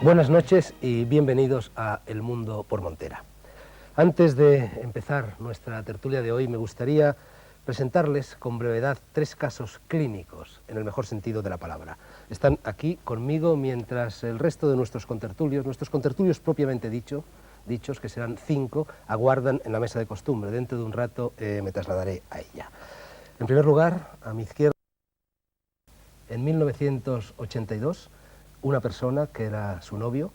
Buenas noches y bienvenidos a El Mundo por Montera. Antes de empezar nuestra tertulia de hoy, me gustaría presentarles con brevedad 3 casos clínicos, en el mejor sentido de la palabra. Están aquí conmigo mientras el resto de nuestros contertulios propiamente dichos, que serán 5, aguardan en la mesa de costumbre. Dentro de un rato me trasladaré a ella. En primer lugar, a mi izquierda, en 1982, una persona que era su novio,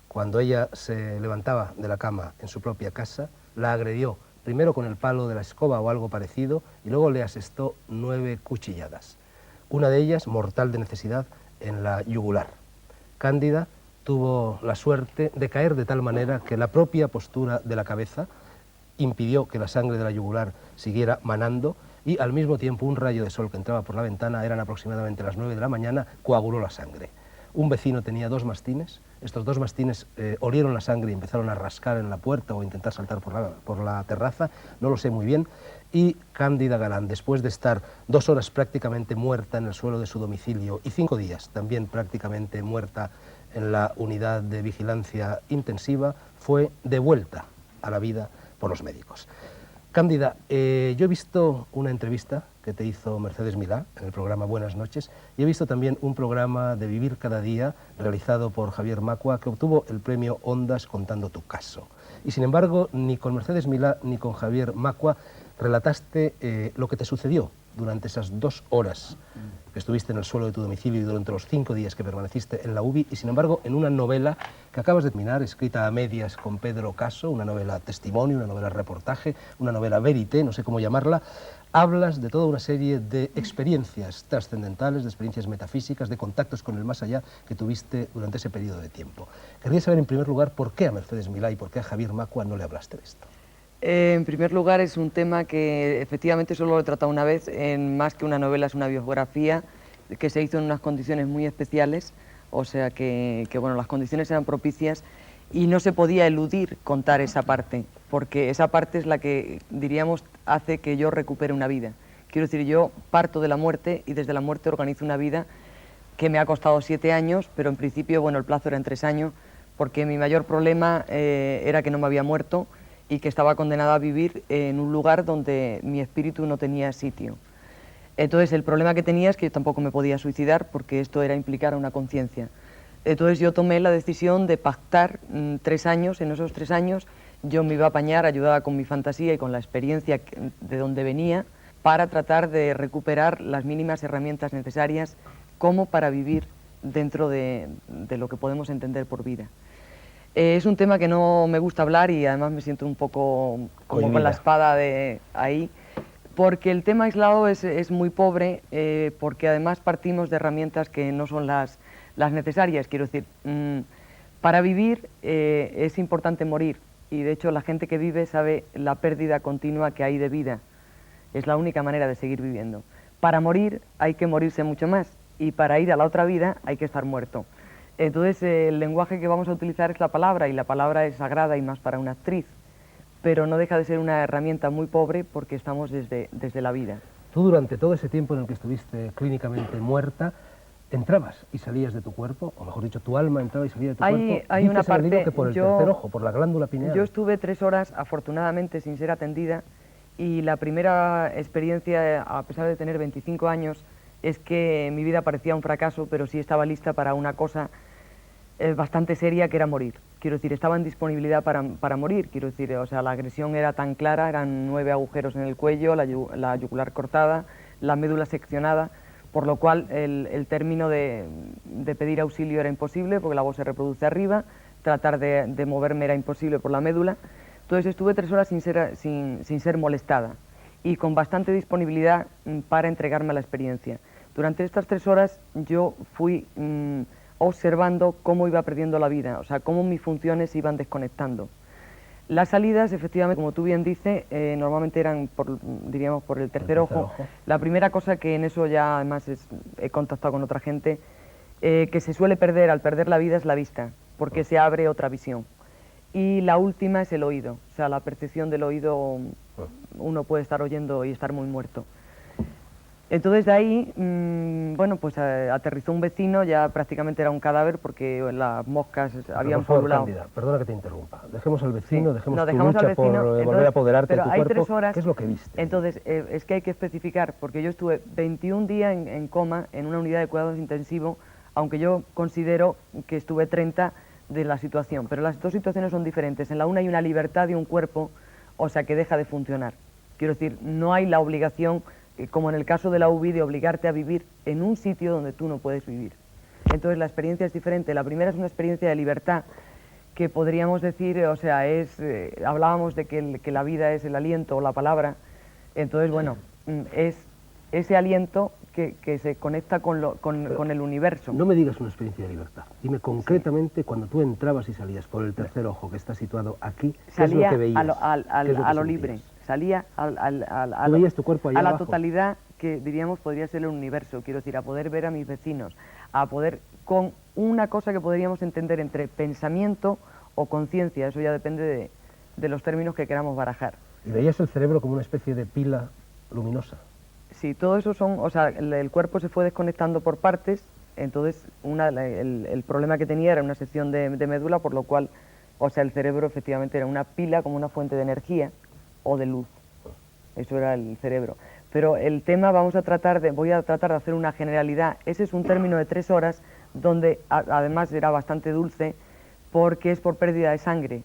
cuando ella se levantaba de la cama en su propia casa, la agredió primero con el palo de la escoba o algo parecido y luego le asestó 9 cuchilladas. Una de ellas, mortal de necesidad, en la yugular. Cándida tuvo la suerte de caer de tal manera que la propia postura de la cabeza impidió que la sangre de la yugular siguiera manando y al mismo tiempo un rayo de sol que entraba por la ventana, eran aproximadamente las 9 de la mañana, coaguló la sangre. Un vecino tenía 2 mastines, estos 2 mastines olieron la sangre y empezaron a rascar en la puerta o intentar saltar por la terraza, no lo sé muy bien, y Cándida Galán, después de estar 2 horas prácticamente muerta en el suelo de su domicilio y 5 días también prácticamente muerta en la unidad de vigilancia intensiva, fue devuelta a la vida por los médicos. Cándida, yo he visto una entrevista que te hizo Mercedes Milá en el programa Buenas Noches y he visto también un programa de Vivir cada día realizado por Javier Macua que obtuvo el premio Ondas contando tu caso. Y sin embargo, ni con Mercedes Milá ni con Javier Macua relataste lo que te sucedió durante esas 2 horas que estuviste en el suelo de tu domicilio y durante los 5 días que permaneciste en la UBI, y sin embargo en una novela que acabas de terminar, escrita a medias con Pedro Caso, una novela testimonio, una novela reportaje, una novela verité, no sé cómo llamarla, hablas de toda una serie de experiencias trascendentales, de experiencias metafísicas, de contactos con el más allá que tuviste durante ese periodo de tiempo. Querría saber en primer lugar por qué a Mercedes Milá y por qué a Javier Macua no le hablaste de esto. En primer lugar, es un tema que efectivamente solo lo he tratado una vez, más que una novela, es una biografía que se hizo en unas condiciones muy especiales, o sea que bueno, las condiciones eran propicias y no se podía eludir contar esa parte, porque esa parte es la que, diríamos, hace que yo recupere una vida. Quiero decir, yo parto de la muerte y desde la muerte organizo una vida que me ha costado 7 años, pero en principio, bueno, el plazo era en 3 años, porque mi mayor problema era que no me había muerto y que estaba condenada a vivir en un lugar donde mi espíritu no tenía sitio. Entonces el problema que tenía es que yo tampoco me podía suicidar porque esto era implicar a una conciencia. Entonces yo tomé la decisión de pactar 3 años, en esos 3 años yo me iba a apañar, ayudada con mi fantasía y con la experiencia de donde venía, para tratar de recuperar las mínimas herramientas necesarias como para vivir dentro de lo que podemos entender por vida. Es un tema que no me gusta hablar y además me siento un poco como con la espada de ahí, porque el tema aislado es muy pobre, porque además partimos de herramientas que no son las necesarias. Quiero decir, para vivir es importante morir, y de hecho la gente que vive sabe la pérdida continua que hay de vida. Es la única manera de seguir viviendo. Para morir hay que morirse mucho más, y para ir a la otra vida hay que estar muerto. Entonces el lenguaje que vamos a utilizar es la palabra, y la palabra es sagrada y más para una actriz, pero no deja de ser una herramienta muy pobre porque estamos desde la vida. Tú durante todo ese tiempo en el que estuviste clínicamente muerta, entrabas y salías de tu cuerpo, o mejor dicho, tu alma entraba y salía de tu cuerpo. Hay una parte, en el libro que por el tercer ojo, por la glándula pineal. Yo estuve 3 horas, afortunadamente, sin ser atendida, y la primera experiencia, a pesar de tener 25 años, es que mi vida parecía un fracaso, pero sí estaba lista para una cosa bastante seria, que era morir. Quiero decir, estaba en disponibilidad para morir. Quiero decir, o sea, la agresión era tan clara, eran 9 agujeros en el cuello, la yugular cortada, la médula seccionada, por lo cual el término de pedir auxilio era imposible, porque la voz se reproduce arriba, tratar de moverme era imposible por la médula. Entonces estuve 3 horas sin ser molestada y con bastante disponibilidad para entregarme a la experiencia. Durante estas 3 horas yo fui observando cómo iba perdiendo la vida, o sea, cómo mis funciones se iban desconectando. Las salidas, efectivamente, como tú bien dices, normalmente eran, diríamos, por el tercer ojo. La primera cosa, que en eso ya además he contactado con otra gente, que se suele perder al perder la vida, es la vista, porque se abre otra visión. Y la última es el oído, o sea, la percepción del oído, uno puede estar oyendo y estar muy muerto. Entonces de ahí, bueno, pues aterrizó un vecino, ya prácticamente era un cadáver porque las moscas habían Por favor, polulado. Cándida, perdona que te interrumpa. Dejemos al vecino, Sí. dejemos No, tu dejamos lucha al vecino, por volver entonces, a apoderarte de pero tu hay cuerpo. 3 horas. ¿Qué es lo que viste? Entonces, es que hay que especificar, porque yo estuve 21 días en coma en una unidad de cuidados intensivos, aunque yo considero que estuve 30 de la situación, pero las dos situaciones son diferentes. En la una hay una libertad de un cuerpo, o sea, que deja de funcionar. Quiero decir, no hay la obligación, como en el caso de la UBI, de obligarte a vivir en un sitio donde tú no puedes vivir. Entonces la experiencia es diferente. La primera es una experiencia de libertad, que podríamos decir, o sea, hablábamos de que la vida es el aliento o la palabra. Entonces, bueno, es ese aliento que se conecta con el universo. No me digas una experiencia de libertad. Dime concretamente, cuando tú entrabas y salías por el tercer ojo que está situado aquí, ¿qué es lo que veías? A lo libre, salía ¿Tú veías tu cuerpo allá a la abajo? totalidad que diríamos podría ser el universo, quiero decir, a poder ver a mis vecinos, a poder, con una cosa que podríamos entender entre pensamiento o conciencia, eso ya depende de los términos que queramos barajar. ¿Y veías el cerebro como una especie de pila luminosa? Sí, todo eso son, o sea, el cuerpo se fue desconectando por partes, entonces el problema que tenía era una sección de médula, por lo cual, o sea, el cerebro efectivamente era una pila como una fuente de energía o de luz. Eso era el cerebro. Pero el tema voy a tratar de hacer una generalidad. Ese es un término de 3 horas, donde además era bastante dulce, porque es por pérdida de sangre.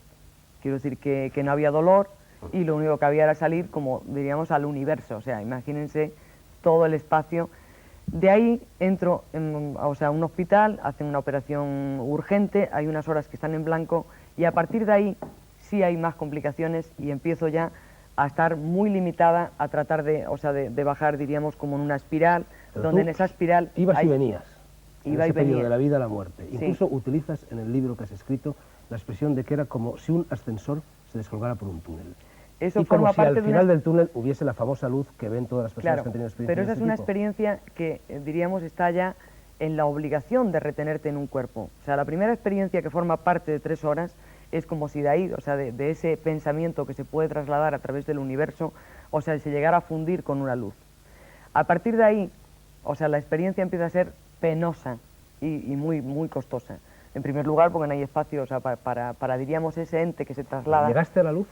Quiero decir que no había dolor, y lo único que había era salir, como diríamos, al universo. O sea, imagínense todo el espacio. De ahí entro a un hospital, hacen una operación urgente, hay unas horas que están en blanco, y a partir de ahí sí hay más complicaciones y empiezo ya a estar muy limitada, a tratar de bajar, diríamos, como en una espiral, Pero donde tú en esa espiral... ibas y venías. Iba en y ese periodo venía. de la vida a la muerte. Sí. Incluso utilizas en el libro que has escrito la expresión de que era como si un ascensor se descolgara por un túnel. Eso y como forma si parte al final del túnel hubiese la famosa luz que ven todas las personas Claro, que han tenido experiencias pero esa de es este una tipo. experiencia que, diríamos, está ya en la obligación de retenerte en un cuerpo. O sea, la primera experiencia que forma parte de 3 horas es como si de ahí, o sea, de ese pensamiento que se puede trasladar a través del universo, o sea, se llegara a fundir con una luz. A partir de ahí, o sea, la experiencia empieza a ser penosa y muy, muy costosa. En primer lugar, porque no hay espacio, o sea, para diríamos, ese ente que se traslada. ¿Llegaste a la luz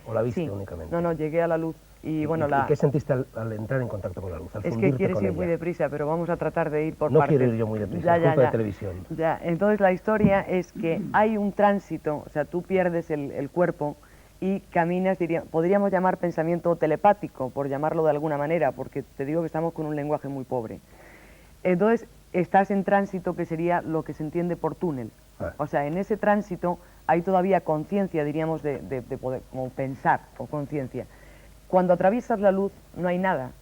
o la viste Sí. únicamente? No, llegué a la luz. Y bueno, ¿Y qué sentiste al entrar en contacto con la luz? Al Es que fundirte quieres con ir ella? muy deprisa, pero vamos a tratar de ir por No partes. quiero ir yo muy deprisa, es culpa de televisión. Ya, entonces la historia es que hay un tránsito, o sea, tú pierdes el cuerpo y caminas, podríamos llamar pensamiento telepático, por llamarlo de alguna manera, porque te digo que estamos con un lenguaje muy pobre. Entonces, estás en tránsito, que sería lo que se entiende por túnel. O sea, en ese tránsito hay todavía conciencia, diríamos, de poder, como pensar o conciencia. Cuando atraviesas la luz no hay nada,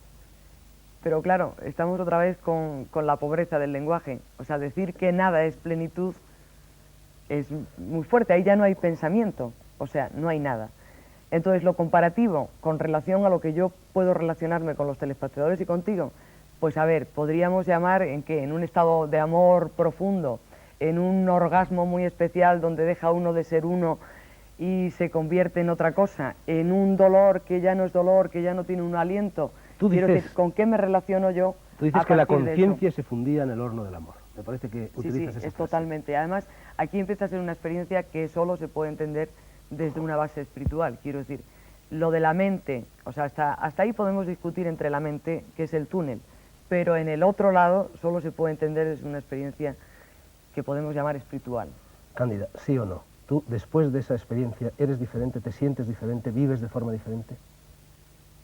pero claro, estamos otra vez con la pobreza del lenguaje. O sea, decir que nada es plenitud es muy fuerte, ahí ya no hay pensamiento, o sea, no hay nada. Entonces, lo comparativo con relación a lo que yo puedo relacionarme con los telespectadores y contigo, pues a ver, podríamos llamar en un estado de amor profundo, en un orgasmo muy especial donde deja uno de ser uno y se convierte en otra cosa, en un dolor que ya no es dolor, que ya no tiene un aliento. Tú dices, quiero decir, ¿con qué me relaciono yo? Tú dices que la conciencia se fundía en el horno del amor. Me parece que utilizas esa es frase. totalmente. Además, aquí empieza a ser una experiencia que solo se puede entender desde una base espiritual. Quiero decir, lo de la mente, o sea, hasta ahí podemos discutir entre la mente, que es el túnel, pero en el otro lado solo se puede entender desde una experiencia que podemos llamar espiritual. Cándida, ¿sí o no? ¿Tú, después de esa experiencia, eres diferente, te sientes diferente, vives de forma diferente?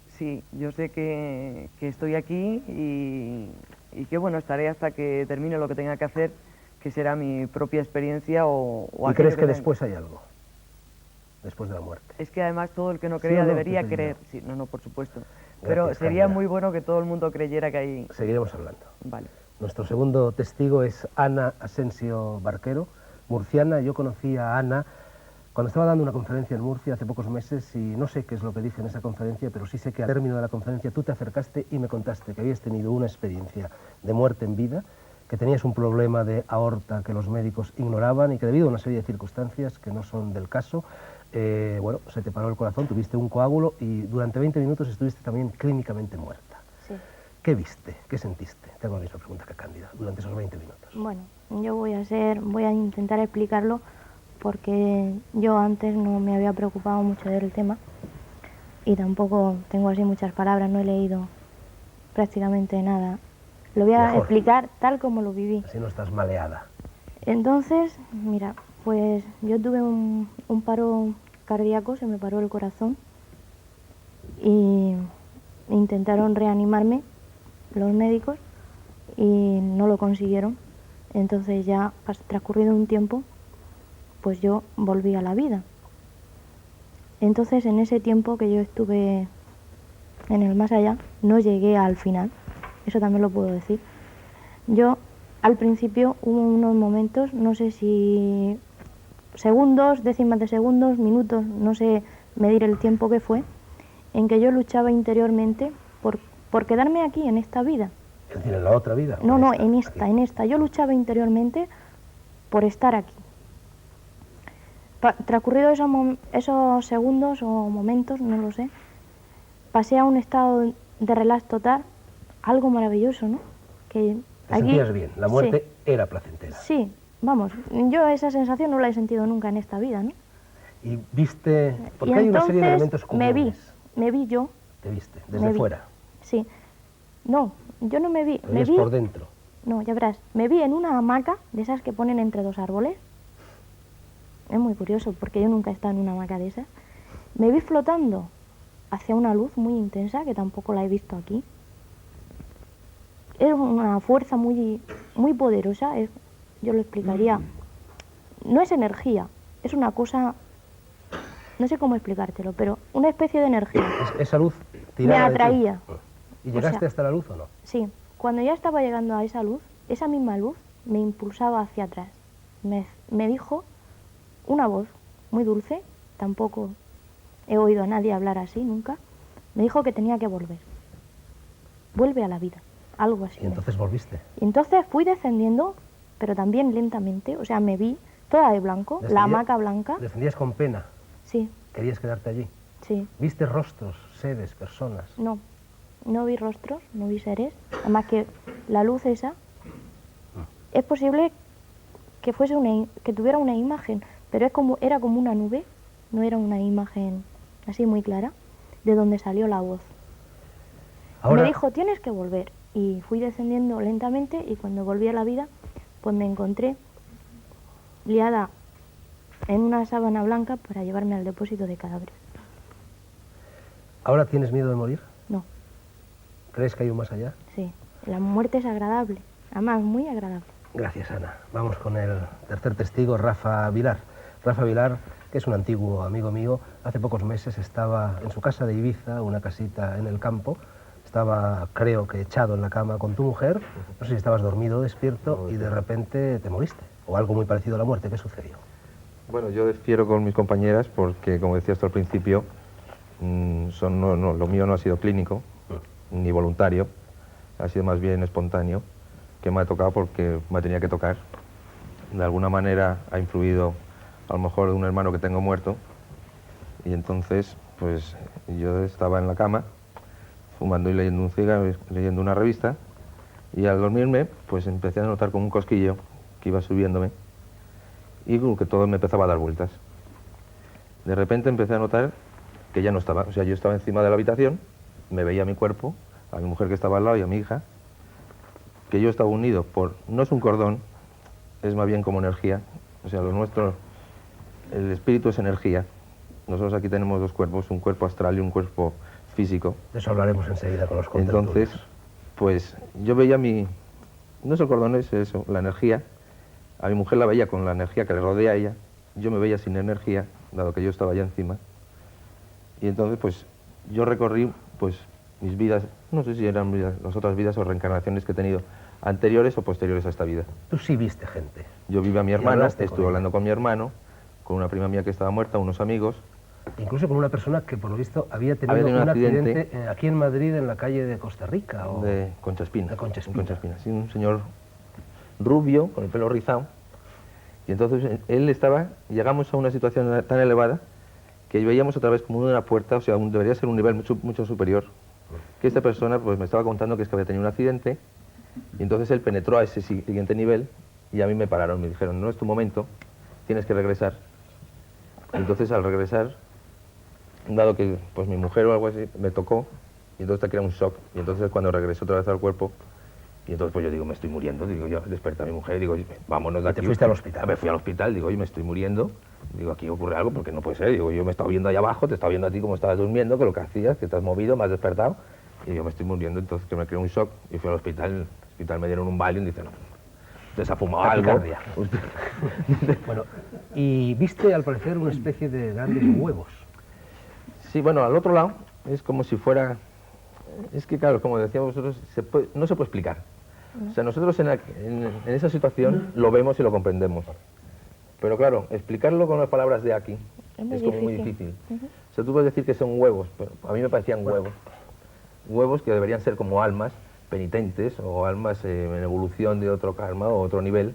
Sí, yo sé que estoy aquí y que, bueno, estaré hasta que termine lo que tenga que hacer, que será mi propia experiencia ¿Y crees que después hay algo? Después de la muerte. Es que además todo el que no crea debería creer. Sí, no, por supuesto. Pero sería muy bueno que todo el mundo creyera que hay... Seguiremos hablando. Vale. Nuestro segundo testigo es Ana Asensio Barquero, murciana. Yo conocí a Ana cuando estaba dando una conferencia en Murcia hace pocos meses y no sé qué es lo que dije en esa conferencia, pero sí sé que al término de la conferencia tú te acercaste y me contaste que habías tenido una experiencia de muerte en vida, que tenías un problema de aorta que los médicos ignoraban y que debido a una serie de circunstancias que no son del caso, bueno, se te paró el corazón, tuviste un coágulo y durante 20 minutos estuviste también clínicamente muerta. Sí. ¿Qué viste? ¿Qué sentiste? Te hago la misma pregunta que Cándida durante esos 20 minutos. Bueno, yo voy a intentar explicarlo porque yo antes no me había preocupado mucho del tema y tampoco tengo así muchas palabras, no he leído prácticamente nada. Lo voy a Mejor. explicar tal como lo viví. Así no estás maleada. Entonces, mira, pues yo tuve un paro cardíaco, se me paró el corazón y intentaron reanimarme los médicos y no lo consiguieron. Entonces ya transcurrido un tiempo, pues yo volví a la vida. Entonces en ese tiempo que yo estuve en el más allá, no llegué al final, eso también lo puedo decir. Yo al principio hubo unos momentos, no sé si segundos, décimas de segundos, minutos, no sé medir el tiempo que fue, en que yo luchaba interiormente por quedarme aquí en esta vida. Es decir, en la otra vida. No, no, en aquí. esta. Yo luchaba interiormente por estar aquí. Transcurrido esos segundos o momentos, no lo sé, pasé a un estado de relax total, algo maravilloso, ¿no? Que Te aquí, sentías bien, la muerte sí, era placentera. sí, vamos, yo esa sensación no la he sentido nunca en esta vida, ¿no? Y viste, porque Y hay una serie de entonces elementos comunes. me vi yo. Te viste, me desde vi. fuera. Sí. No, yo no me vi. Te Me veías vi, por dentro. no, ya verás, me vi en una hamaca de esas que ponen entre dos árboles. Es muy curioso porque yo nunca he estado en una hamaca de esas. Me vi flotando hacia una luz muy intensa que tampoco la he visto aquí. Es una fuerza muy, muy poderosa, yo lo explicaría. No es energía, es una cosa, no sé cómo explicártelo, pero una especie de energía. Esa luz tiraba Me de ti. atraía. ¿Y O llegaste sea, hasta la luz o no? Sí, cuando ya estaba llegando a esa luz, esa misma luz me impulsaba hacia atrás. Me dijo una voz muy dulce, tampoco he oído a nadie hablar así nunca, me dijo que tenía que volver. Vuelve a la vida, algo así. Y entonces volviste. Y entonces fui descendiendo, pero también lentamente, o sea, me vi toda de blanco, la hamaca blanca. Descendías con pena. Sí, Querías quedarte allí. sí, Viste rostros, seres, personas. no vi rostros, no vi seres, además que la luz esa, es posible que fuese que tuviera una imagen, pero era como una nube, no era una imagen así muy clara, de donde salió la voz. Ahora, Me dijo, tienes que volver, y fui descendiendo lentamente, y cuando volví a la vida, pues me encontré liada en una sábana blanca para llevarme al depósito de cadáveres. ¿ahora tienes miedo de morir? No, ¿Crees que hay un más allá? sí, la muerte es agradable, además muy agradable. Gracias, Ana. Vamos con el tercer testigo, Rafa Vilar. Rafa Vilar, que es un antiguo amigo mío, hace pocos meses estaba en su casa de Ibiza, una casita en el campo. Estaba, creo que, echado en la cama con tu mujer. No sé si estabas dormido o despierto y de repente te moriste. O algo muy parecido a la muerte. ¿Qué sucedió? Bueno, yo difiero con mis compañeras porque, como decías tú al principio, lo mío no ha sido clínico ni voluntario, ha sido más bien espontáneo, que me ha tocado porque me tenía que tocar. De alguna manera ha influido a lo mejor de un hermano que tengo muerto y entonces pues yo estaba en la cama fumando y leyendo un cigarro, leyendo una revista y al dormirme pues empecé a notar como un cosquillo que iba subiéndome y como que todo me empezaba a dar vueltas. De repente empecé a notar que ya no estaba, o sea, yo estaba encima de la habitación, me veía mi cuerpo, a mi mujer que estaba al lado y a mi hija, que yo estaba unido por, no es un cordón, es más bien como energía, o sea, lo nuestro, el espíritu es energía. Nosotros aquí tenemos dos cuerpos, un cuerpo astral y un cuerpo físico. De eso hablaremos enseguida con los contertulios. Entonces, pues yo veía no es el cordón, es eso, la energía. A mi mujer la veía con la energía que le rodea a ella, yo me veía sin energía, dado que yo estaba allá encima. Y entonces, pues, yo recorrí, pues, mis vidas, no sé si eran las otras vidas o reencarnaciones que he tenido, anteriores o posteriores a esta vida. Tú sí viste gente. Yo vi a mi Y hermano, hablaste con estuve ella. hablando con mi hermano, con una prima mía que estaba muerta, unos amigos. Incluso con una persona que, por lo visto, había tenido Había tenido un un accidente accidente aquí en Madrid, en la calle de Costa Rica. O... De Concha Espina. De Concha Espina. En Concha Espina. Sí, un señor rubio, con el pelo rizado. Y entonces llegamos a una situación tan elevada que veíamos otra vez como una puerta, o sea, debería ser un nivel mucho, mucho superior. que esta persona pues me estaba contando que es que había tenido un accidente y entonces él penetró a ese siguiente nivel y a mí me pararon, me dijeron, no es tu momento, tienes que regresar. Entonces al regresar, dado que pues mi mujer o algo así me tocó, y entonces te crea un shock, y entonces cuando regresé otra vez al cuerpo, y entonces pues yo digo, me estoy muriendo, digo, yo desperté a mi mujer, digo, vámonos de aquí. ¿Te fuiste al hospital? Me fui al hospital, digo, oye, me estoy muriendo, digo, aquí ocurre algo porque no puede ser, digo, yo me estaba viendo allá abajo, te estaba viendo a ti como estabas durmiendo, que lo que hacías, que te has movido, me has despertado, y yo me estoy muriendo, entonces que me creó un shock, y fui al hospital, en el hospital me dieron un Valium, y dice, no, te se ha fumado algo. Taquicardia. Bueno, y viste al parecer una especie de grandes huevos. Sí, bueno, al otro lado es como si fuera... Es que, claro, como decíamos vosotros, no se puede explicar. O sea, nosotros en esa situación lo vemos y lo comprendemos. Pero claro, explicarlo con las palabras de aquí es como muy difícil. O sea, tú puedes decir que son huevos, pero a mí me parecían huevos. Huevos que deberían ser como almas penitentes o almas en evolución de otro karma o otro nivel.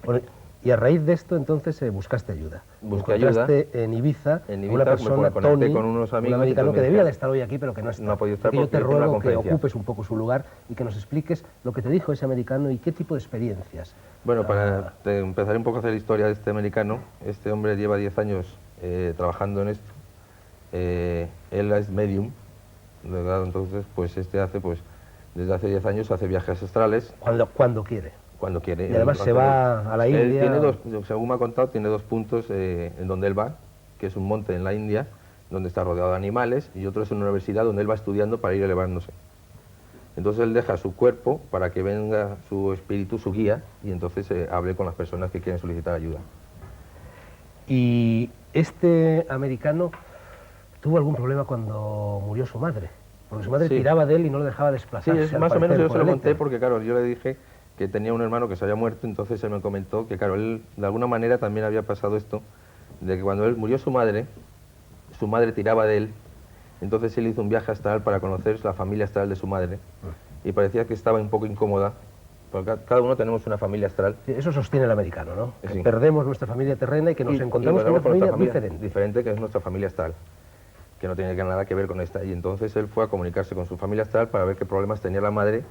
Bueno, y a raíz de esto, entonces, buscaste ayuda. Busqué ayuda. En Ibiza, En Ibiza una persona, me conecté Tony, con unos amigos, un americano y que me debía de dijeron, estar hoy aquí, pero que no está. no ha podido estar Así que yo te porque tiene una ruego que conferencia. ocupes un poco su lugar y que nos expliques lo que te dijo ese americano y qué tipo de experiencias. Bueno, para empezar un poco a hacer la historia de este americano, este hombre lleva 10 años trabajando en esto. Él es medium, ¿verdad? Entonces, pues desde hace 10 años hace viajes astrales. Cuando quiere. Cuando quiere. Y además se va a la India. Él tiene dos, según me ha contado, tiene dos puntos en donde él va, que es un monte en la India, donde está rodeado de animales, y otro es una universidad donde él va estudiando para ir elevándose. Entonces él deja su cuerpo para que venga su espíritu, su guía, y entonces hable con las personas que quieren solicitar ayuda. Y este americano tuvo algún problema cuando murió su madre, porque su madre Sí. tiraba de él y no lo dejaba Sí, desplazarse. más o menos yo se lo conté éter. porque, claro, yo le dije que tenía un hermano que se había muerto, entonces él me comentó que, claro, él de alguna manera también había pasado esto, de que cuando él murió su madre tiraba de él, entonces él hizo un viaje astral para conocer la familia astral de su madre, y parecía que estaba un poco incómoda, porque cada uno tenemos una familia astral. Sí, eso sostiene el americano, ¿no? Que Sí. perdemos nuestra familia terrena y que nos encontramos con una nuestra familia diferente. diferente, que es nuestra familia astral, que no tiene nada que ver con esta. Y entonces él fue a comunicarse con su familia astral para ver qué problemas tenía la madre,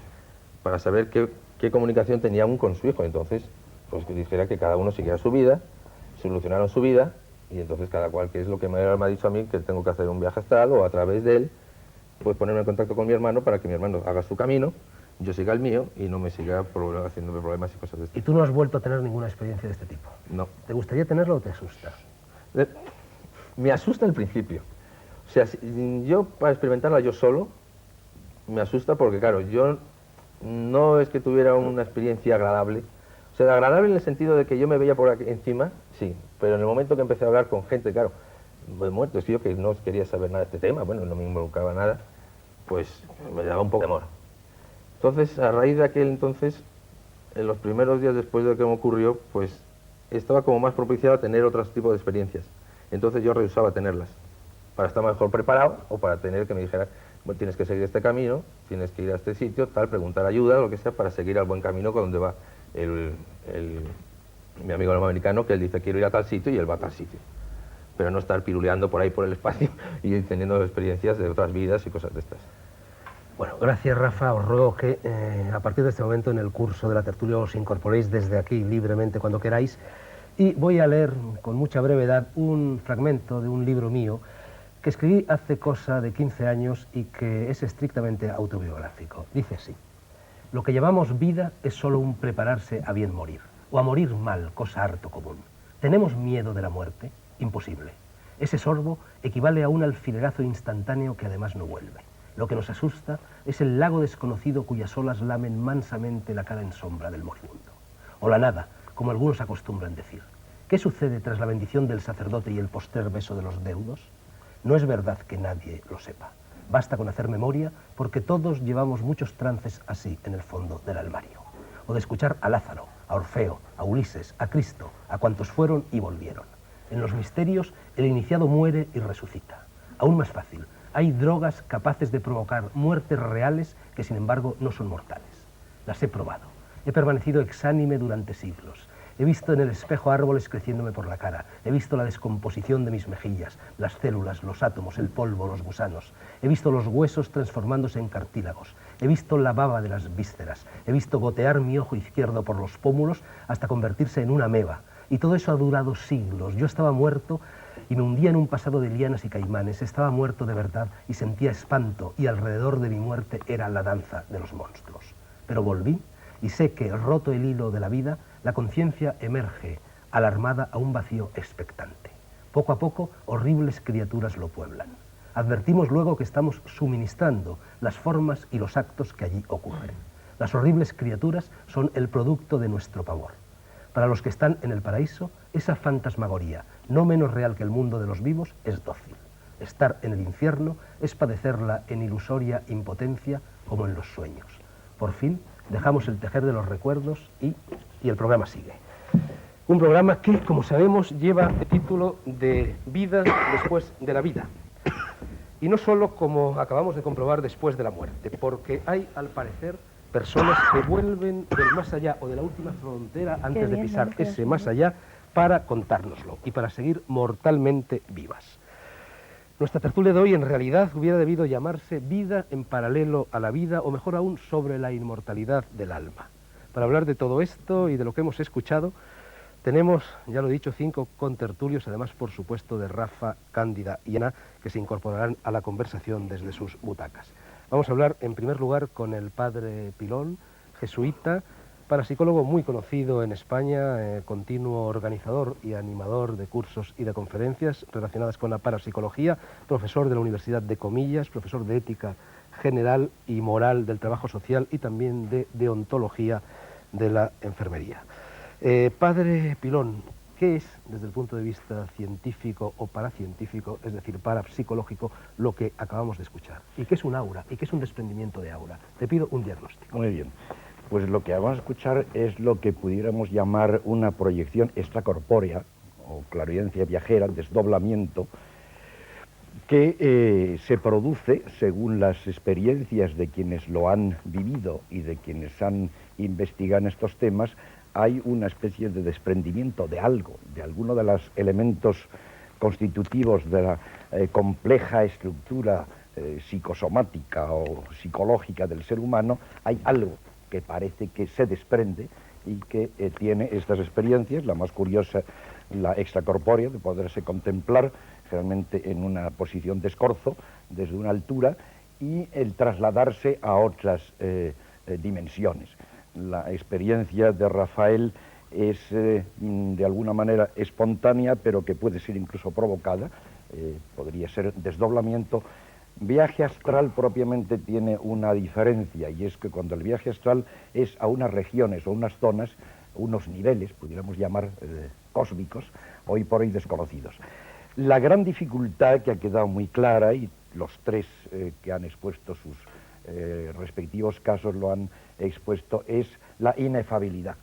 para saber qué comunicación tenía aún con su hijo. Entonces, pues que dijera que cada uno siguiera su vida, solucionaron su vida, y entonces cada cual, que es lo que me ha dicho a mí, que tengo que hacer un viaje astral o a través de él, pues ponerme en contacto con mi hermano para que mi hermano haga su camino, yo siga el mío y no me siga haciéndome problemas y cosas de Y este. tú no has vuelto a tener ninguna experiencia de este tipo. No. ¿Te gustaría tenerlo o te asusta? Me asusta al principio. O sea, yo para experimentarla yo solo, me asusta porque, claro, yo no es que tuviera una experiencia agradable. O sea, agradable en el sentido de que yo me veía por aquí encima, sí, pero en el momento que empecé a hablar con gente, claro, muerto, es que yo que no quería saber nada de este tema, bueno, no me involucraba nada, pues me daba un poco de temor. Entonces, a raíz de aquel entonces, en los primeros días después de que me ocurrió, pues estaba como más propiciado a tener otros tipos de experiencias. Entonces yo rehusaba tenerlas, para estar mejor preparado o para tener que me dijeran, bueno, tienes que seguir este camino, tienes que ir a este sitio, tal, preguntar ayuda, lo que sea, para seguir al buen camino con donde va mi amigo el americano, que él dice, quiero ir a tal sitio, y él va a tal sitio. Pero no estar piruleando por ahí por el espacio y teniendo experiencias de otras vidas y cosas de estas. Bueno, gracias Rafa, os ruego que a partir de este momento en el curso de la tertulia os incorporéis desde aquí libremente cuando queráis, y voy a leer con mucha brevedad un fragmento de un libro mío que escribí hace cosa de 15 años y que es estrictamente autobiográfico. Dice así: lo que llamamos vida es solo un prepararse a bien morir, o a morir mal, cosa harto común. ¿Tenemos miedo de la muerte? Imposible. Ese sorbo equivale a un alfilerazo instantáneo que además no vuelve. Lo que nos asusta es el lago desconocido cuyas olas lamen mansamente la cara en sombra del moribundo. O la nada, como algunos acostumbran decir. ¿Qué sucede tras la bendición del sacerdote y el postrer beso de los deudos? No es verdad que nadie lo sepa. Basta con hacer memoria, porque todos llevamos muchos trances así en el fondo del armario. O de escuchar a Lázaro, a Orfeo, a Ulises, a Cristo, a cuantos fueron y volvieron. En los misterios, el iniciado muere y resucita. Aún más fácil, hay drogas capaces de provocar muertes reales que, sin embargo, no son mortales. Las he probado. He permanecido exánime durante siglos. He visto en el espejo árboles creciéndome por la cara. He visto la descomposición de mis mejillas, las células, los átomos, el polvo, los gusanos. He visto los huesos transformándose en cartílagos. He visto la baba de las vísceras. He visto gotear mi ojo izquierdo por los pómulos hasta convertirse en una ameba. Y todo eso ha durado siglos. Yo estaba muerto y me hundía en un pasado de lianas y caimanes. Estaba muerto de verdad y sentía espanto, y alrededor de mi muerte era la danza de los monstruos. Pero volví y sé que, roto el hilo de la vida, la conciencia emerge, alarmada a un vacío expectante. Poco a poco, horribles criaturas lo pueblan. Advertimos luego que estamos suministrando las formas y los actos que allí ocurren. Las horribles criaturas son el producto de nuestro pavor. Para los que están en el paraíso, esa fantasmagoría, no menos real que el mundo de los vivos, es dócil. Estar en el infierno es padecerla en ilusoria impotencia como en los sueños. Por fin, dejamos el tejer de los recuerdos y el programa sigue. Un programa que, como sabemos, lleva el título de Vida después de la vida. Y no solo, como acabamos de comprobar, después de la muerte, porque hay, al parecer, personas que vuelven del más allá o de la última frontera antes de pisar ese más allá para contárnoslo y para seguir mortalmente vivas. Nuestra tertulia de hoy en realidad hubiera debido llamarse Vida en paralelo a la vida, o mejor aún, sobre la inmortalidad del alma. Para hablar de todo esto y de lo que hemos escuchado, tenemos, ya lo he dicho, 5 contertulios, además, por supuesto, de Rafa, Cándida y Ana, que se incorporarán a la conversación desde sus butacas. Vamos a hablar, en primer lugar, con el padre Pilón, jesuita, parapsicólogo muy conocido en España, continuo organizador y animador de cursos y de conferencias relacionadas con la parapsicología, profesor de la Universidad de Comillas, profesor de ética general y moral del trabajo social y también de deontología de la enfermería. Padre Pilón, ¿qué es, desde el punto de vista científico o paracientífico, es decir, parapsicológico, lo que acabamos de escuchar? ¿Y qué es un aura? ¿Y qué es un desprendimiento de aura? Te pido un diagnóstico. Muy bien. Pues lo que vamos a escuchar es lo que pudiéramos llamar una proyección extracorpórea, o clarividencia viajera, desdoblamiento, que se produce según las experiencias de quienes lo han vivido y de quienes han investigado en estos temas. Hay una especie de desprendimiento de algo, de alguno de los elementos constitutivos de la compleja estructura psicosomática o psicológica del ser humano. Hay algo que parece que se desprende y que tiene estas experiencias, la más curiosa, la extracorpórea, de poderse contemplar generalmente en una posición de escorzo, desde una altura, y el trasladarse a otras dimensiones. La experiencia de Rafael es de alguna manera espontánea, pero que puede ser incluso provocada, podría ser desdoblamiento. Viaje astral propiamente tiene una diferencia, y es que cuando el viaje astral es a unas regiones o unas zonas, unos niveles, pudiéramos llamar cósmicos, hoy por hoy desconocidos. La gran dificultad que ha quedado muy clara, y los tres que han expuesto sus respectivos casos lo han expuesto, es la inefabilidad.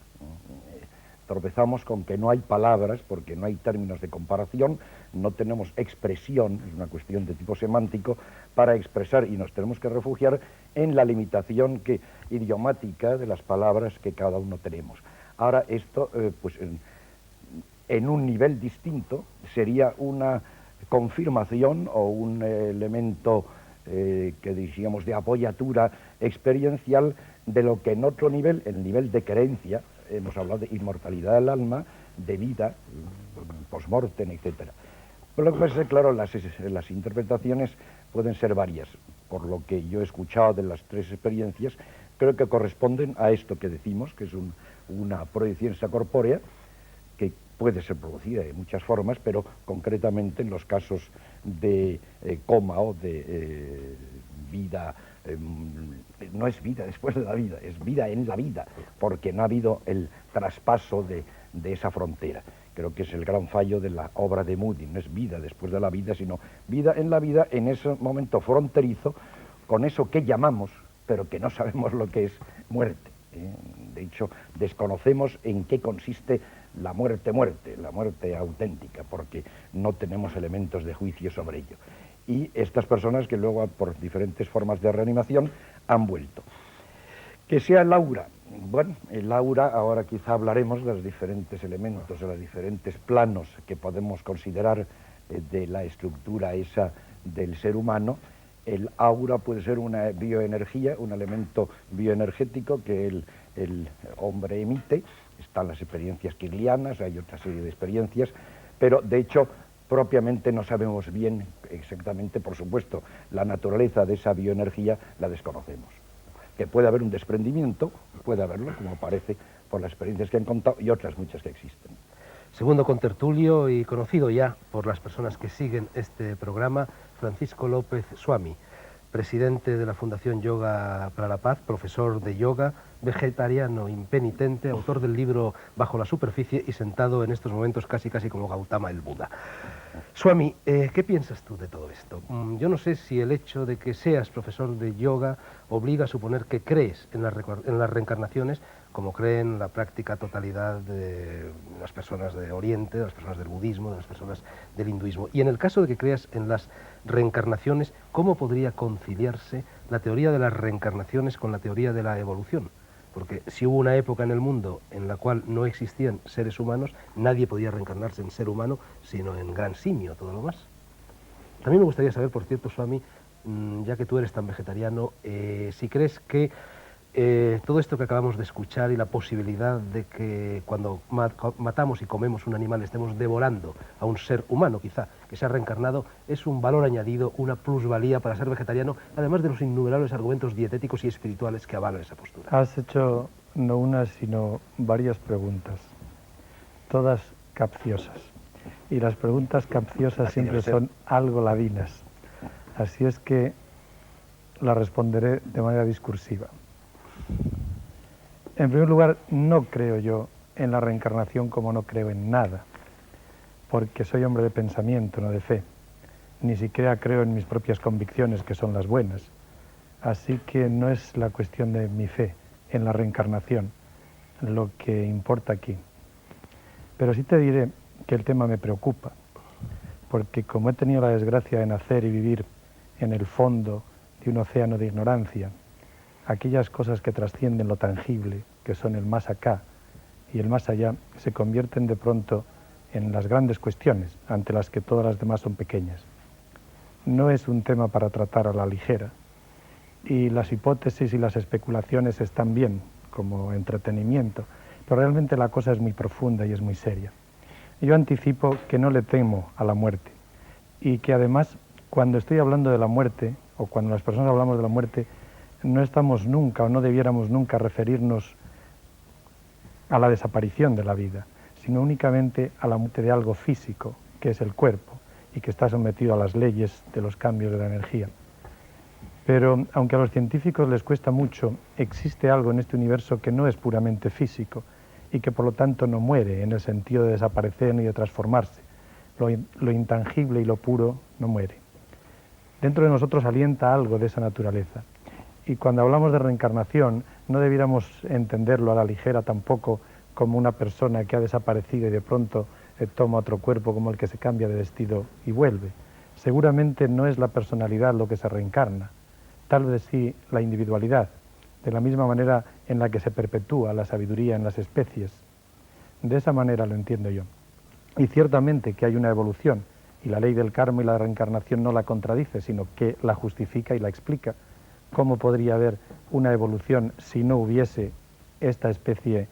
Tropezamos con que no hay palabras, porque no hay términos de comparación, no tenemos expresión, es una cuestión de tipo semántico, para expresar, y nos tenemos que refugiar en la limitación idiomática de las palabras que cada uno tenemos. Ahora esto, pues en un nivel distinto, sería una confirmación o un elemento que diríamos de apoyatura experiencial de lo que en otro nivel, el nivel de creencia, hemos hablado de inmortalidad del alma, de vida, post-mortem, etc. Pero lo que pasa es que, claro, las interpretaciones pueden ser varias. Por lo que yo he escuchado de las tres experiencias, creo que corresponden a esto que decimos, que es una proyección extracorpórea, que puede ser producida de muchas formas, pero concretamente en los casos de coma o de vida, no es vida después de la vida, es vida en la vida, porque no ha habido el traspaso de esa frontera. Creo que es el gran fallo de la obra de Moody, no es vida después de la vida, sino vida en ese momento fronterizo, con eso que llamamos, pero que no sabemos lo que es muerte. De hecho, desconocemos en qué consiste la muerte, la muerte auténtica, porque no tenemos elementos de juicio sobre ello. Y estas personas que luego, por diferentes formas de reanimación, han vuelto. Que sea el aura. Bueno, el aura, ahora quizá hablaremos de los diferentes elementos, de los diferentes planos que podemos considerar de la estructura esa del ser humano. El aura puede ser una bioenergía, un elemento bioenergético que el hombre emite. Están las experiencias kirlianas, hay otra serie de experiencias, pero de hecho propiamente no sabemos bien exactamente, por supuesto, la naturaleza de esa bioenergía la desconocemos. Que puede haber un desprendimiento, puede haberlo, como parece por las experiencias que han contado, y otras muchas que existen. Segundo contertulio y conocido ya por las personas que siguen este programa, Francisco López Swami, presidente de la Fundación Yoga para la Paz, profesor de yoga, vegetariano impenitente, autor del libro Bajo la superficie y sentado en estos momentos casi como Gautama el Buda. Swami, ¿qué piensas tú de todo esto? Yo no sé si el hecho de que seas profesor de yoga obliga a suponer que crees en las reencarnaciones, como creen la práctica totalidad de las personas de Oriente, de las personas del budismo, de las personas del hinduismo. Y en el caso de que creas en las reencarnaciones, ¿cómo podría conciliarse la teoría de las reencarnaciones con la teoría de la evolución? Porque si hubo una época en el mundo en la cual no existían seres humanos, nadie podía reencarnarse en ser humano, sino en gran simio, todo lo más. También me gustaría saber, por cierto, Swami, ya que tú eres tan vegetariano, si crees que todo esto que acabamos de escuchar y la posibilidad de que cuando matamos y comemos un animal estemos devorando a un ser humano, quizá, que se ha reencarnado, es un valor añadido, una plusvalía para ser vegetariano, además de los innumerables argumentos dietéticos y espirituales que avalan esa postura. Has hecho no una, sino varias preguntas, todas capciosas. Y las preguntas capciosas siempre son algo ladinas. Así es que las responderé de manera discursiva. En primer lugar, no creo yo en la reencarnación como no creo en nada, porque soy hombre de pensamiento, no de fe. Ni siquiera creo en mis propias convicciones, que son las buenas. Así que no es la cuestión de mi fe en la reencarnación lo que importa aquí. Pero sí te diré que el tema me preocupa, porque como he tenido la desgracia de nacer y vivir en el fondo de un océano de ignorancia, aquellas cosas que trascienden lo tangible, que son el más acá y el más allá, se convierten de pronto en las grandes cuestiones, ante las que todas las demás son pequeñas. No es un tema para tratar a la ligera, y las hipótesis y las especulaciones están bien como entretenimiento, pero realmente la cosa es muy profunda y es muy seria. Yo anticipo que no le temo a la muerte, y que además, cuando estoy hablando de la muerte, o cuando las personas hablamos de la muerte, no estamos nunca o no debiéramos nunca referirnos a la desaparición de la vida, sino únicamente a la muerte de algo físico, que es el cuerpo, y que está sometido a las leyes de los cambios de la energía. Pero aunque a los científicos les cuesta mucho, existe algo en este universo que no es puramente físico y que por lo tanto no muere en el sentido de desaparecer ni de transformarse. Lo intangible y lo puro no muere. Dentro de nosotros alienta algo de esa naturaleza. Y cuando hablamos de reencarnación, no debiéramos entenderlo a la ligera tampoco como una persona que ha desaparecido y de pronto toma otro cuerpo como el que se cambia de vestido y vuelve. Seguramente no es la personalidad lo que se reencarna, tal vez sí la individualidad, de la misma manera en la que se perpetúa la sabiduría en las especies. De esa manera lo entiendo yo. Y ciertamente que hay una evolución, y la ley del karma y la reencarnación no la contradice, sino que la justifica y la explica. ¿Cómo podría haber una evolución si no hubiese esta especie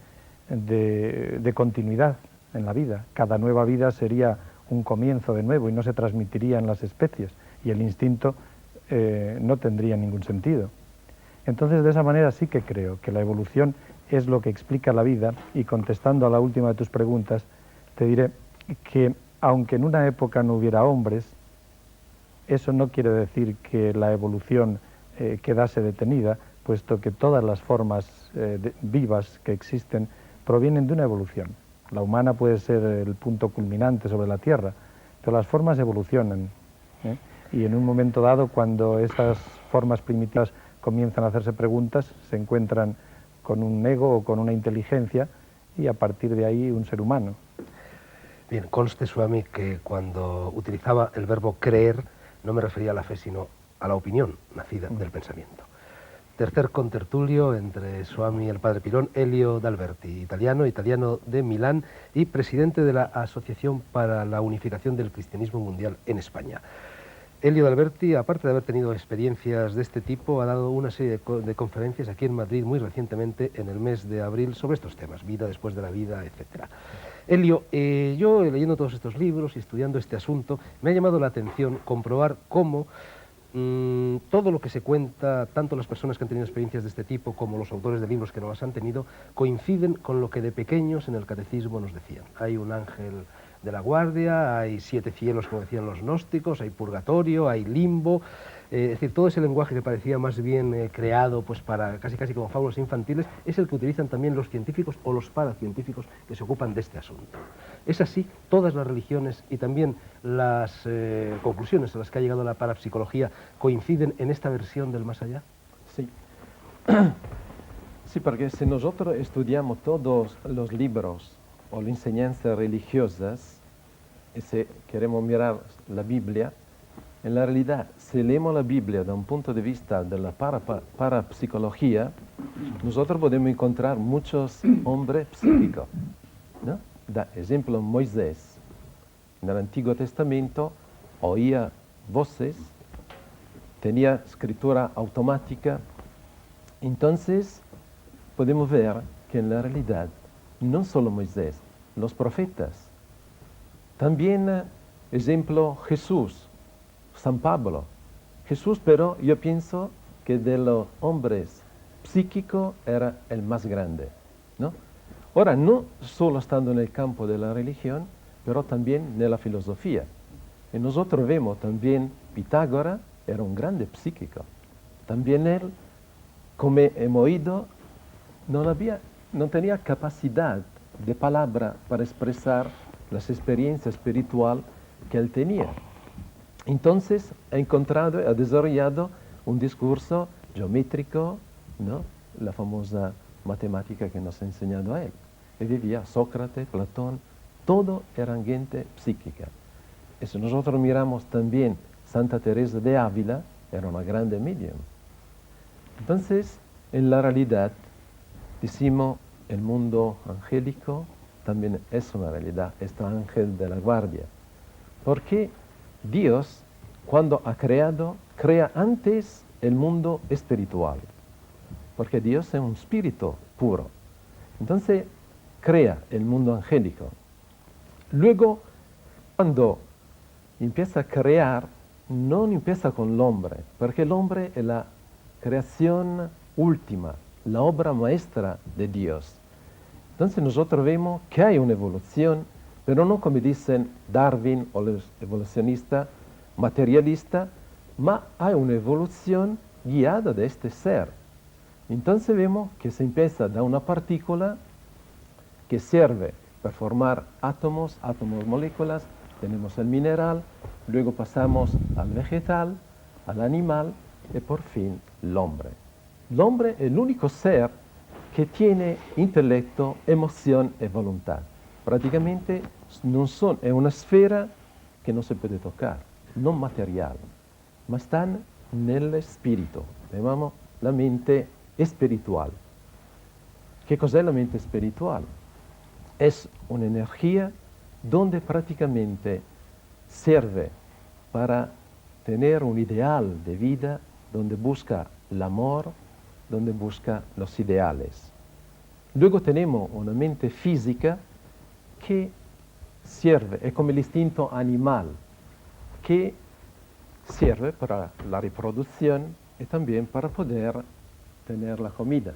de continuidad en la vida? Cada nueva vida sería un comienzo de nuevo y no se transmitiría en las especies, y el instinto no tendría ningún sentido. Entonces, de esa manera sí que creo que la evolución es lo que explica la vida, y contestando a la última de tus preguntas, te diré que aunque en una época no hubiera hombres, eso no quiere decir que la evolución quedase detenida, puesto que todas las formas vivas que existen provienen de una evolución. La humana puede ser el punto culminante sobre la Tierra, pero las formas evolucionan, y en un momento dado, cuando esas formas primitivas comienzan a hacerse preguntas, se encuentran con un ego o con una inteligencia, y a partir de ahí un ser humano. Bien, conste, Swami, que cuando utilizaba el verbo creer no me refería a la fe, sino a la opinión nacida del pensamiento. Tercer contertulio entre Swami y el Padre Pirón, Elio D'Alberti, italiano de Milán y presidente de la Asociación para la Unificación del Cristianismo Mundial en España. Elio D'Alberti, aparte de haber tenido experiencias de este tipo, ha dado una serie de conferencias aquí en Madrid muy recientemente, en el mes de abril, sobre estos temas, vida después de la vida, etc. Elio, yo leyendo todos estos libros y estudiando este asunto, me ha llamado la atención comprobar cómo todo lo que se cuenta, tanto las personas que han tenido experiencias de este tipo como los autores de libros que no las han tenido, coinciden con lo que de pequeños en el catecismo nos decían. Hay un ángel de la guardia, hay 7 cielos, como decían los gnósticos, hay purgatorio, hay limbo, es decir, todo ese lenguaje que parecía más bien creado pues para casi como fábulas infantiles, es el que utilizan también los científicos o los paracientíficos que se ocupan de este asunto. Es así, todas las religiones y también las conclusiones a las que ha llegado la parapsicología coinciden en esta versión del más allá. Sí. Sí, porque si nosotros estudiamos todos los libros o las enseñanzas religiosas, y si queremos mirar la Biblia, en la realidad, si leemos la Biblia desde un punto de vista de la parapsicología, nosotros podemos encontrar muchos hombres psíquicos, ¿no? Da ejemplo, Moisés, en el Antiguo Testamento, oía voces, tenía escritura automática. Entonces, podemos ver que en la realidad, no solo Moisés, los profetas, también, ejemplo, Jesús, San Pablo. Jesús, pero yo pienso que de los hombres psíquicos era el más grande, ¿no? Ahora, no solo estando en el campo de la religión, pero también en la filosofía. Y nosotros vemos también Pitágoras era un grande psíquico. También él, como hemos oído, no tenía capacidad de palabra para expresar las experiencias espirituales que él tenía. Entonces ha desarrollado un discurso geométrico, ¿no? La famosa matemática que nos ha enseñado a él. Y vivía Sócrates, Platón, todo era gente psíquica. Y si nosotros miramos también Santa Teresa de Ávila, era una grande medium. Entonces, en la realidad, decimos, el mundo angélico también es una realidad, este ángel de la guardia. Porque Dios, cuando ha creado, crea antes el mundo espiritual. Porque Dios es un espíritu puro. Entonces, crea el mundo angélico. Luego, cuando empieza a crear, no empieza con el hombre, porque el hombre es la creación última, la obra maestra de Dios. Entonces nosotros vemos que hay una evolución, pero no como dicen Darwin o los evolucionistas materialistas, mas hay una evolución guiada de este ser. Entonces vemos que se empieza de una partícula que sirve para formar átomos, moléculas, tenemos el mineral, luego pasamos al vegetal, al animal y por fin el hombre. El hombre es el único ser que tiene intelecto, emoción y voluntad. Prácticamente es una esfera que no se puede tocar, no material, mas están en el espíritu, llamamos la mente espiritual. ¿Qué cosa es la mente espiritual? Es una energía donde prácticamente sirve para tener un ideal de vida, donde busca el amor, donde busca los ideales. Luego tenemos una mente física que sirve, es como el instinto animal, que sirve para la reproducción y también para poder tener la comida,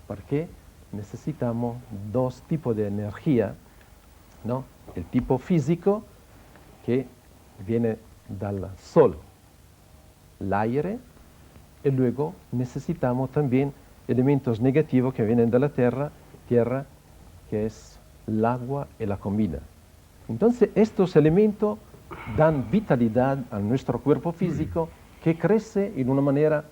porque necesitamos dos tipos de energía, ¿no? El tipo físico, que viene del sol, el aire, y luego necesitamos también elementos negativos que vienen de la tierra, que es el agua y la comida. Entonces estos elementos dan vitalidad a nuestro cuerpo físico que crece en una manera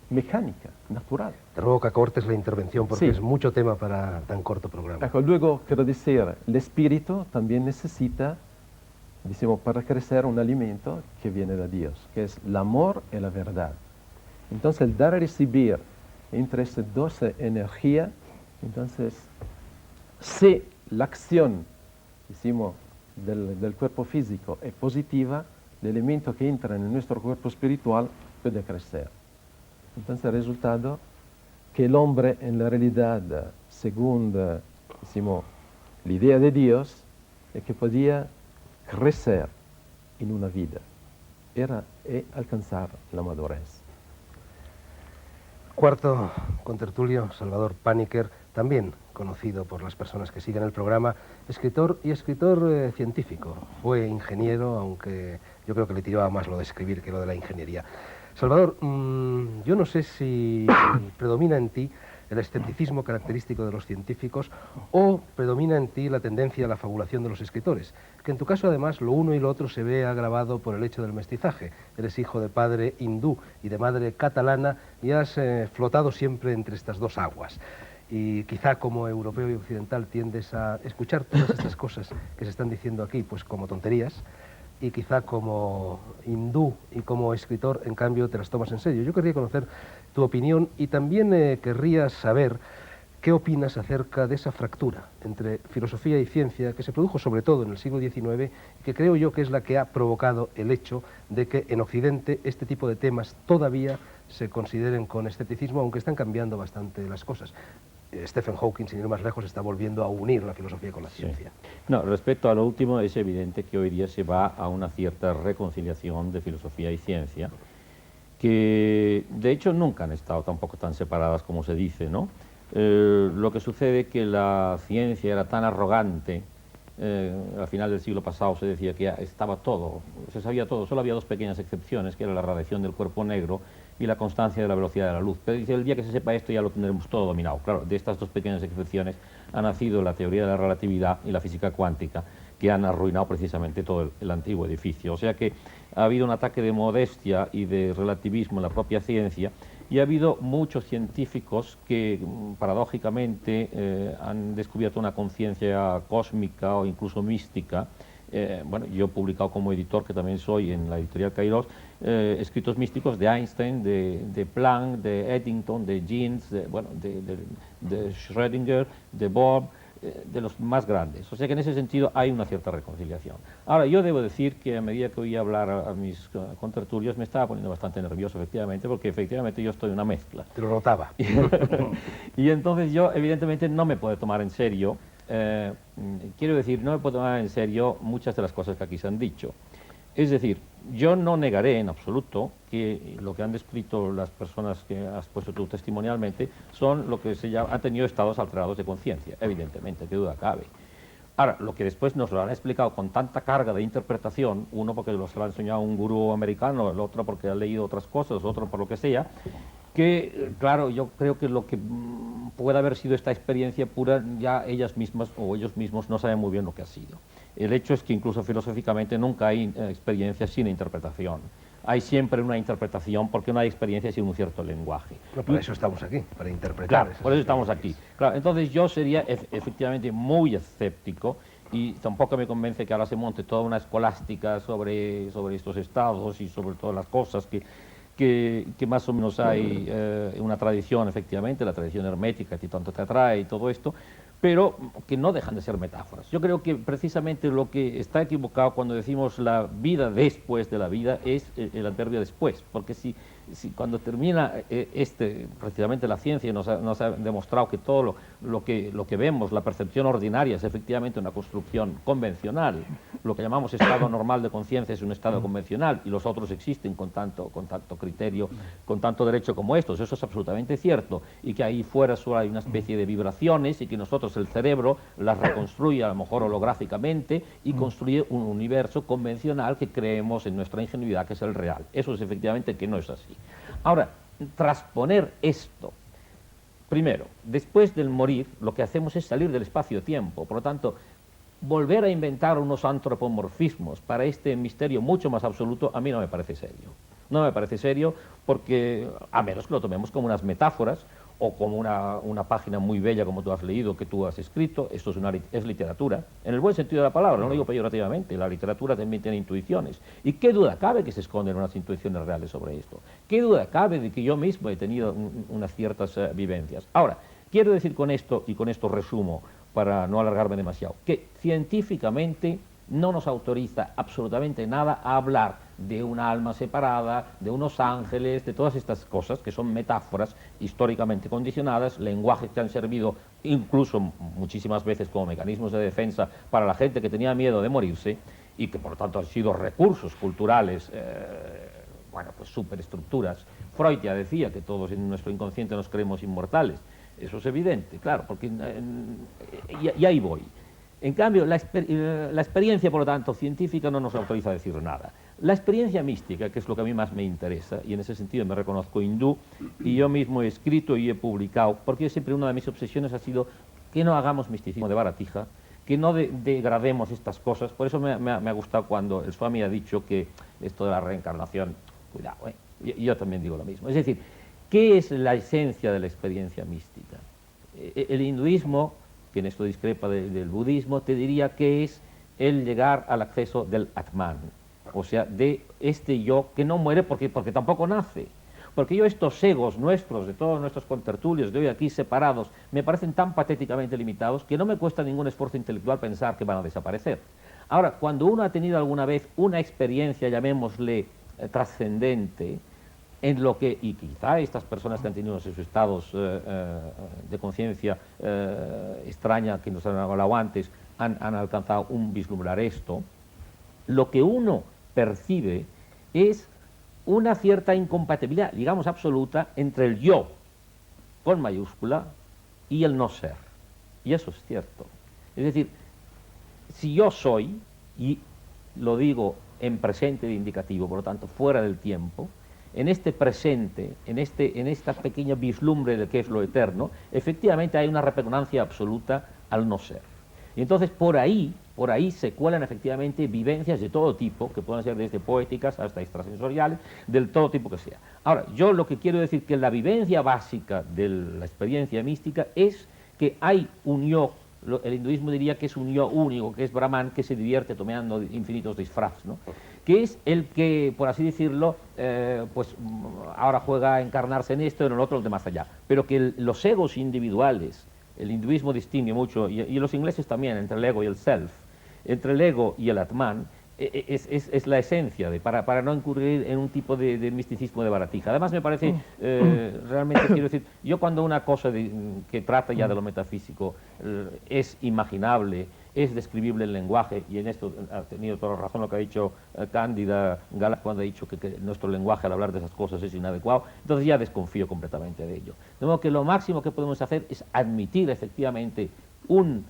mecánica, natural. Te ruego que cortes la intervención porque Sí. es mucho tema para tan corto programa. Luego, quiero decir, el espíritu también necesita, decimos, para crecer un alimento que viene de Dios, que es el amor y la verdad. Entonces el dar y recibir entre esas dos energías, entonces si la acción, decimos, del cuerpo físico es positiva, el elemento que entra en nuestro cuerpo espiritual puede crecer. Entonces el resultado que el hombre en la realidad, según decimos, la idea de Dios, es que podía crecer en una vida, era alcanzar la madurez. Cuarto contertulio, Salvador Paniker, también conocido por las personas que siguen el programa, escritor científico. Fue ingeniero, aunque yo creo que le tiraba más lo de escribir que lo de la ingeniería. Salvador, yo no sé si predomina en ti el escepticismo característico de los científicos o predomina en ti la tendencia a la fabulación de los escritores, que en tu caso además lo uno y lo otro se ve agravado por el hecho del mestizaje. Eres hijo de padre hindú y de madre catalana y has flotado siempre entre estas dos aguas. Y quizá como europeo y occidental tiendes a escuchar todas estas cosas que se están diciendo aquí pues como tonterías, y quizá como hindú y como escritor, en cambio, te las tomas en serio. Yo querría conocer tu opinión y también querría saber qué opinas acerca de esa fractura entre filosofía y ciencia que se produjo sobre todo en el siglo XIX y que creo yo que es la que ha provocado el hecho de que en Occidente este tipo de temas todavía se consideren con escepticismo, aunque están cambiando bastante las cosas. Stephen Hawking, sin ir más lejos, está volviendo a unir la filosofía con la ciencia. No, respecto a lo último, es evidente que hoy día se va a una cierta reconciliación de filosofía y ciencia, que de hecho nunca han estado tampoco tan separadas como se dice, ¿no? Lo que sucede es que la ciencia era tan arrogante, al final del siglo pasado se decía que ya estaba todo, se sabía todo, solo había dos pequeñas excepciones, que era la radiación del cuerpo negro y la constancia de la velocidad de la luz. Pero dice, el día que se sepa esto ya lo tendremos todo dominado. Claro, de estas dos pequeñas excepciones ha nacido la teoría de la relatividad y la física cuántica, que han arruinado precisamente todo el antiguo edificio. O sea que ha habido un ataque de modestia y de relativismo en la propia ciencia, y ha habido muchos científicos que, paradójicamente, han descubierto una conciencia cósmica o incluso mística. Bueno, yo he publicado como editor, que también soy en la editorial Kairos, escritos místicos de Einstein, de Planck, de Eddington, de Jeans, de Schrödinger, de Bohr, de los más grandes. O sea que en ese sentido hay una cierta reconciliación. Ahora, yo debo decir que a medida que oía hablar a mis contertulios me estaba poniendo bastante nervioso, efectivamente, porque efectivamente yo estoy en una mezcla. Te lo notaba. Y entonces yo, evidentemente, no me puedo tomar en serio, quiero decir, no me puedo tomar en serio muchas de las cosas que aquí se han dicho. Es decir, yo no negaré en absoluto que lo que han descrito las personas que has puesto tú testimonialmente son lo que se llama, han tenido estados alterados de conciencia, evidentemente, qué duda cabe. Ahora, lo que después nos lo han explicado con tanta carga de interpretación, uno porque se lo ha enseñado un gurú americano, el otro porque ha leído otras cosas, otro por lo que sea, que, claro, yo creo que lo que puede haber sido esta experiencia pura, ya ellas mismas o ellos mismos no saben muy bien lo que ha sido. El hecho es que incluso filosóficamente nunca hay experiencia sin interpretación. Hay siempre una interpretación porque no hay experiencia sin un cierto lenguaje. No, para eso estamos aquí, para interpretar. Claro, por eso estamos aquí. Claro, entonces yo sería efectivamente muy escéptico y tampoco me convence que ahora se monte toda una escolástica sobre estos estados y sobre todas las cosas que más o menos hay una tradición, efectivamente, la tradición hermética que tanto te atrae y todo esto, pero que no dejan de ser metáforas. Yo creo que precisamente lo que está equivocado cuando decimos la vida después de la vida es el adverbio después, porque si cuando termina precisamente la ciencia nos ha demostrado que todo lo que vemos, la percepción ordinaria, es efectivamente una construcción convencional, lo que llamamos estado normal de conciencia es un estado convencional y los otros existen con tanto criterio, con tanto derecho como estos, eso es absolutamente cierto, y que ahí fuera solo hay una especie de vibraciones y que nosotros el cerebro las reconstruye a lo mejor holográficamente y construye un universo convencional que creemos en nuestra ingenuidad que es el real. Eso es efectivamente que no es así. Ahora, trasponer esto, primero, después del morir, lo que hacemos es salir del espacio-tiempo, por lo tanto, volver a inventar unos antropomorfismos para este misterio mucho más absoluto, a mí no me parece serio. No me parece serio porque, a menos que lo tomemos como unas metáforas, o como una página muy bella como tú has leído, que tú has escrito. Esto es literatura, en el buen sentido de la palabra, no lo digo peyorativamente. La literatura también tiene intuiciones. ¿Y qué duda cabe que se esconden unas intuiciones reales sobre esto? ¿Qué duda cabe de que yo mismo he tenido unas ciertas vivencias? Ahora, quiero decir con esto, y con esto resumo, para no alargarme demasiado, que científicamente no nos autoriza absolutamente nada a hablar de una alma separada, de unos ángeles, de todas estas cosas que son metáforas históricamente condicionadas, lenguajes que han servido incluso muchísimas veces como mecanismos de defensa para la gente que tenía miedo de morirse y que por lo tanto han sido recursos culturales, bueno, pues superestructuras. Freud ya decía que todos en nuestro inconsciente nos creemos inmortales. Eso es evidente, claro, porque y ahí voy. En cambio, la experiencia, por lo tanto, científica no nos autoriza a decir nada. La experiencia mística, que es lo que a mí más me interesa, y en ese sentido me reconozco hindú, y yo mismo he escrito y he publicado, porque siempre una de mis obsesiones ha sido que no hagamos misticismo de baratija, que no degrademos estas cosas. Por eso me ha gustado cuando el Swami ha dicho que esto de la reencarnación, cuidado, yo también digo lo mismo. Es decir, ¿qué es la esencia de la experiencia mística? El hinduismo, que en esto discrepa del budismo, te diría que es el llegar al acceso del Atman, o sea, de este yo que no muere porque tampoco nace. Porque yo estos egos nuestros, de todos nuestros contertulios de hoy aquí separados, me parecen tan patéticamente limitados que no me cuesta ningún esfuerzo intelectual pensar que van a desaparecer. Ahora, cuando uno ha tenido alguna vez una experiencia, llamémosle trascendente, en lo que, y quizá estas personas que han tenido esos estados de conciencia extraña que nos han hablado antes, han alcanzado un vislumbrar esto, lo que uno percibe es una cierta incompatibilidad, digamos absoluta, entre el yo, con mayúscula, y el no ser. Y eso es cierto. Es decir, si yo soy, y lo digo en presente de indicativo, por lo tanto, fuera del tiempo, en este presente, en esta pequeña vislumbre de qué es lo eterno, efectivamente hay una repugnancia absoluta al no ser. Y entonces por ahí se cuelan efectivamente vivencias de todo tipo, que pueden ser desde poéticas hasta extrasensoriales, del todo tipo que sea. Ahora, yo lo que quiero decir que la vivencia básica de la experiencia mística es que hay un yo. El hinduismo diría que es un yo único, que es Brahman, que se divierte tomando infinitos disfraces, ¿no? Que es el que, por así decirlo, pues ahora juega a encarnarse en esto, en el otro, el de más allá. Pero que los egos individuales, el hinduismo distingue mucho, y los ingleses también, entre el ego y el self, entre el ego y el Atman, es la esencia, para no incurrir en un tipo de misticismo de baratija. Además me parece, realmente quiero decir, yo cuando una cosa que trata ya de lo metafísico es imaginable, es describible en lenguaje, y en esto ha tenido toda la razón lo que ha dicho Cándida Gala cuando ha dicho que nuestro lenguaje al hablar de esas cosas es inadecuado, entonces ya desconfío completamente de ello. De modo que lo máximo que podemos hacer es admitir efectivamente un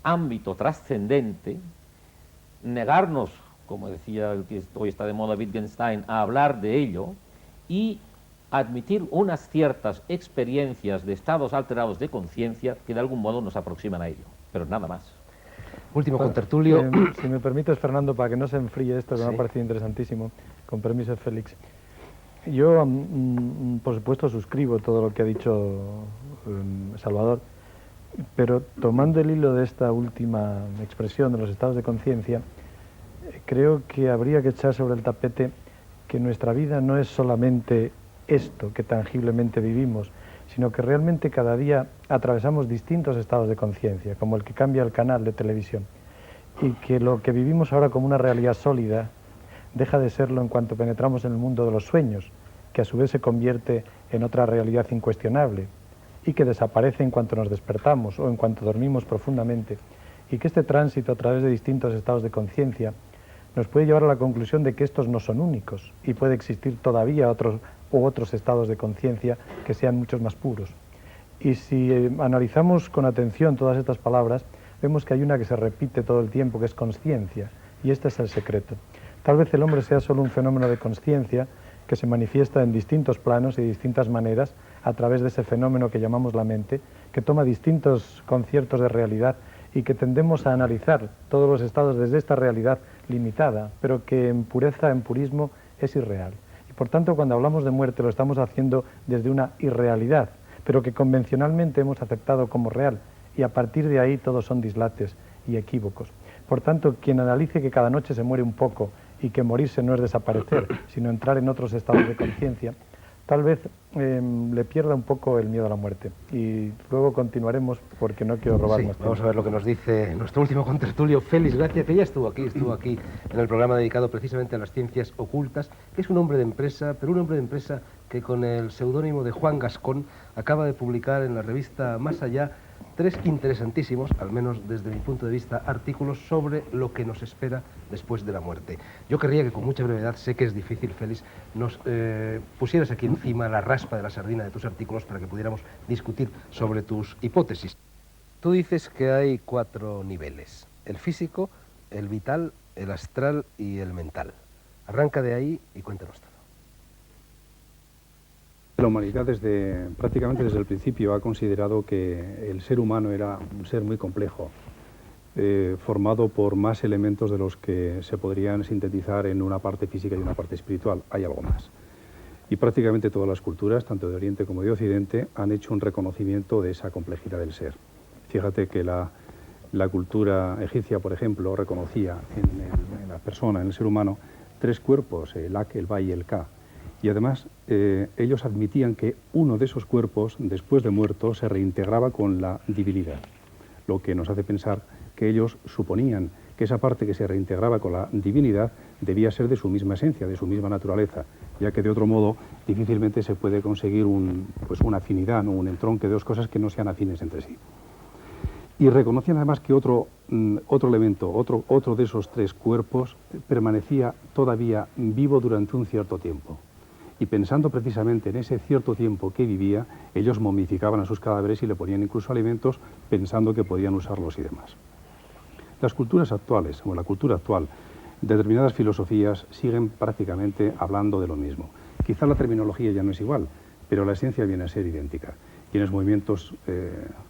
ámbito trascendente, negarnos, como decía el que hoy está de moda Wittgenstein, a hablar de ello y admitir unas ciertas experiencias de estados alterados de conciencia que de algún modo nos aproximan a ello, pero nada más. Último contertulio. Si me permites, Fernando, para que no se enfríe esto, que me ha Sí. parecido interesantísimo, con permiso de Félix. Yo, por supuesto, suscribo todo lo que ha dicho Salvador, pero tomando el hilo de esta última expresión de los estados de conciencia, creo que habría que echar sobre el tapete que nuestra vida no es solamente esto que tangiblemente vivimos, sino que realmente cada día atravesamos distintos estados de conciencia, como el que cambia el canal de televisión, y que lo que vivimos ahora como una realidad sólida deja de serlo en cuanto penetramos en el mundo de los sueños, que a su vez se convierte en otra realidad incuestionable, y que desaparece en cuanto nos despertamos o en cuanto dormimos profundamente, y que este tránsito a través de distintos estados de conciencia nos puede llevar a la conclusión de que estos no son únicos y puede existir todavía otros estados de conciencia que sean muchos más puros. Y si analizamos con atención todas estas palabras, vemos que hay una que se repite todo el tiempo, que es consciencia, y este es el secreto. Tal vez el hombre sea solo un fenómeno de consciencia que se manifiesta en distintos planos y de distintas maneras a través de ese fenómeno que llamamos la mente, que toma distintos conciertos de realidad y que tendemos a analizar todos los estados desde esta realidad limitada, pero que en pureza, en purismo, es irreal. Por tanto, cuando hablamos de muerte lo estamos haciendo desde una irrealidad, pero que convencionalmente hemos aceptado como real, y a partir de ahí todos son dislates y equívocos. Por tanto, quien analice que cada noche se muere un poco y que morirse no es desaparecer, sino entrar en otros estados de conciencia, tal vez le pierda un poco el miedo a la muerte. Y luego continuaremos porque no quiero robar más tiempo. Vamos a ver lo que nos dice nuestro último contertulio, Félix Gracia, que ya estuvo aquí en el programa dedicado precisamente a las ciencias ocultas, que es un hombre de empresa, pero un hombre de empresa que con el seudónimo de Juan Gascón acaba de publicar en la revista Más Allá 3 interesantísimos, al menos desde mi punto de vista, artículos sobre lo que nos espera después de la muerte. Yo querría que con mucha brevedad, sé que es difícil, Félix, nos pusieras aquí encima la raspa de la sardina de tus artículos para que pudiéramos discutir sobre tus hipótesis. Tú dices que hay 4 niveles: el físico, el vital, el astral y el mental. Arranca de ahí y cuéntanos todo. La humanidad prácticamente desde el principio ha considerado que el ser humano era un ser muy complejo, formado por más elementos de los que se podrían sintetizar en una parte física y una parte espiritual. Hay algo más. Y prácticamente todas las culturas, tanto de Oriente como de Occidente, han hecho un reconocimiento de esa complejidad del ser. Fíjate que la cultura egipcia, por ejemplo, reconocía en la persona, en el ser humano, 3 cuerpos, el Ak, el Ba y el Ka. Y además ellos admitían que uno de esos cuerpos, después de muerto, se reintegraba con la divinidad, lo que nos hace pensar que ellos suponían que esa parte que se reintegraba con la divinidad debía ser de su misma esencia, de su misma naturaleza, ya que de otro modo difícilmente se puede conseguir una afinidad, ¿no? Un entronque de 2 cosas que no sean afines entre sí. Y reconocían además que otro elemento, otro de esos 3 cuerpos permanecía todavía vivo durante un cierto tiempo. Y pensando precisamente en ese cierto tiempo que vivía, ellos momificaban a sus cadáveres y le ponían incluso alimentos pensando que podían usarlos y demás. Las culturas actuales, o la cultura actual, determinadas filosofías siguen prácticamente hablando de lo mismo. Quizá la terminología ya no es igual, pero la esencia viene a ser idéntica. Tienes movimientos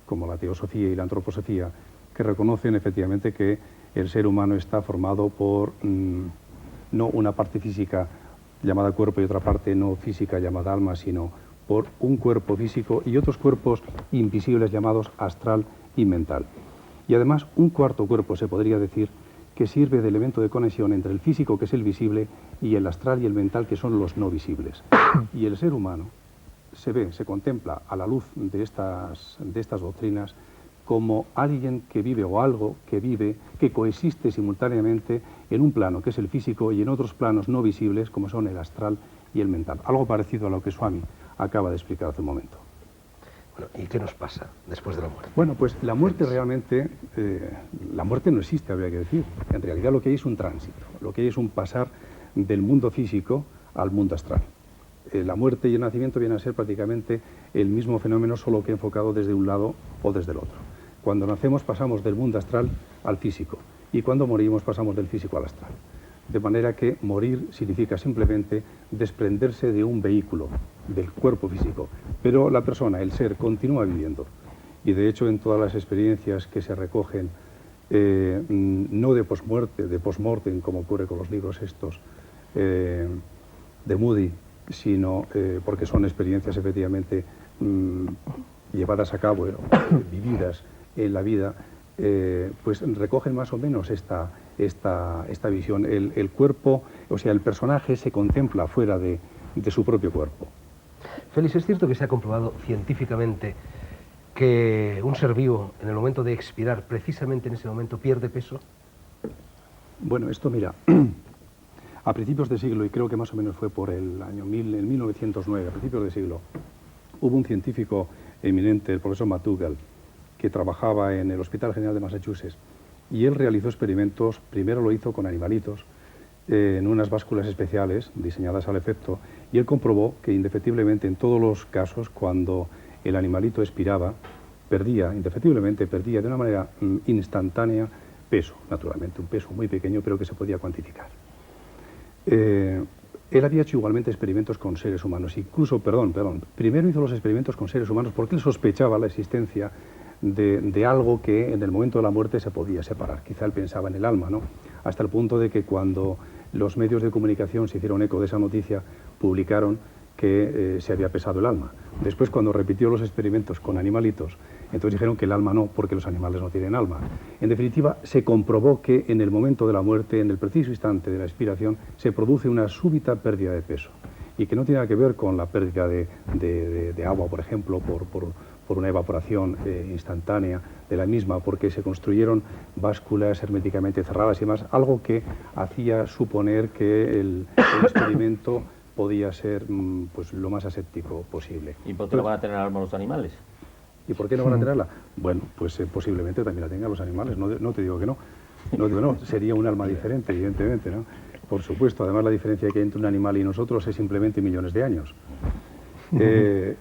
como la teosofía y la antroposofía que reconocen efectivamente que el ser humano está formado por no una parte física llamada cuerpo y otra parte no física llamada alma, sino por un cuerpo físico y otros cuerpos invisibles llamados astral y mental. Y además un cuarto cuerpo, se podría decir, que sirve de elemento de conexión entre el físico, que es el visible, y el astral y el mental, que son los no visibles. Y el ser humano se contempla a la luz de estas doctrinas como alguien que vive o algo que vive, que coexiste simultáneamente en un plano que es el físico y en otros planos no visibles como son el astral y el mental. Algo parecido a lo que Swami acaba de explicar hace un momento. Bueno, ¿y qué nos pasa después de la muerte? Bueno, pues la muerte realmente, la muerte no existe, habría que decir. En realidad lo que hay es un tránsito, lo que hay es un pasar del mundo físico al mundo astral. La muerte y el nacimiento vienen a ser prácticamente el mismo fenómeno, solo que enfocado desde un lado o desde el otro. Cuando nacemos pasamos del mundo astral al físico y cuando morimos pasamos del físico al astral. De manera que morir significa simplemente desprenderse de un vehículo, del cuerpo físico, pero la persona, el ser, continúa viviendo. Y de hecho en todas las experiencias que se recogen, no de posmuerte, de postmortem, como ocurre con los libros estos de Moody, sino porque son experiencias efectivamente llevadas a cabo, vividas en la vida, pues recogen más o menos esta visión. El cuerpo, o sea, el personaje se contempla fuera de su propio cuerpo. Félix, ¿es cierto que se ha comprobado científicamente que un ser vivo, en el momento de expirar, precisamente en ese momento pierde peso? Bueno, esto mira, a principios de siglo, y creo que más o menos fue por el año 1909, a principios de siglo, hubo un científico eminente, el profesor McDougall, que trabajaba en el Hospital General de Massachusetts, y él realizó experimentos, primero lo hizo con animalitos, en unas básculas especiales diseñadas al efecto, y él comprobó que indefectiblemente en todos los casos, cuando el animalito expiraba, indefectiblemente perdía de una manera instantánea peso, naturalmente, un peso muy pequeño, pero que se podía cuantificar. Él había hecho igualmente experimentos con seres humanos, incluso, primero hizo los experimentos con seres humanos porque él sospechaba la existencia de algo que en el momento de la muerte se podía separar. Quizá él pensaba en el alma, ¿no? Hasta el punto de que cuando los medios de comunicación se hicieron eco de esa noticia, publicaron que se había pesado el alma. Después, cuando repitió los experimentos con animalitos, entonces dijeron que el alma no, porque los animales no tienen alma. En definitiva, se comprobó que en el momento de la muerte, en el preciso instante de la expiración, se produce una súbita pérdida de peso, y que no tiene nada que ver con la pérdida de agua, por ejemplo, por una evaporación instantánea de la misma, porque se construyeron básculas herméticamente cerradas y demás, algo que hacía suponer que el experimento podía ser pues, lo más aséptico posible. ¿Y por qué no van a tener alma los animales? ¿Y por qué no van a tenerla? Bueno, pues posiblemente también la tengan los animales, no te digo que no. No digo no, sería un alma diferente, evidentemente, ¿no? Por supuesto, además la diferencia que hay entre un animal y nosotros es simplemente millones de años. El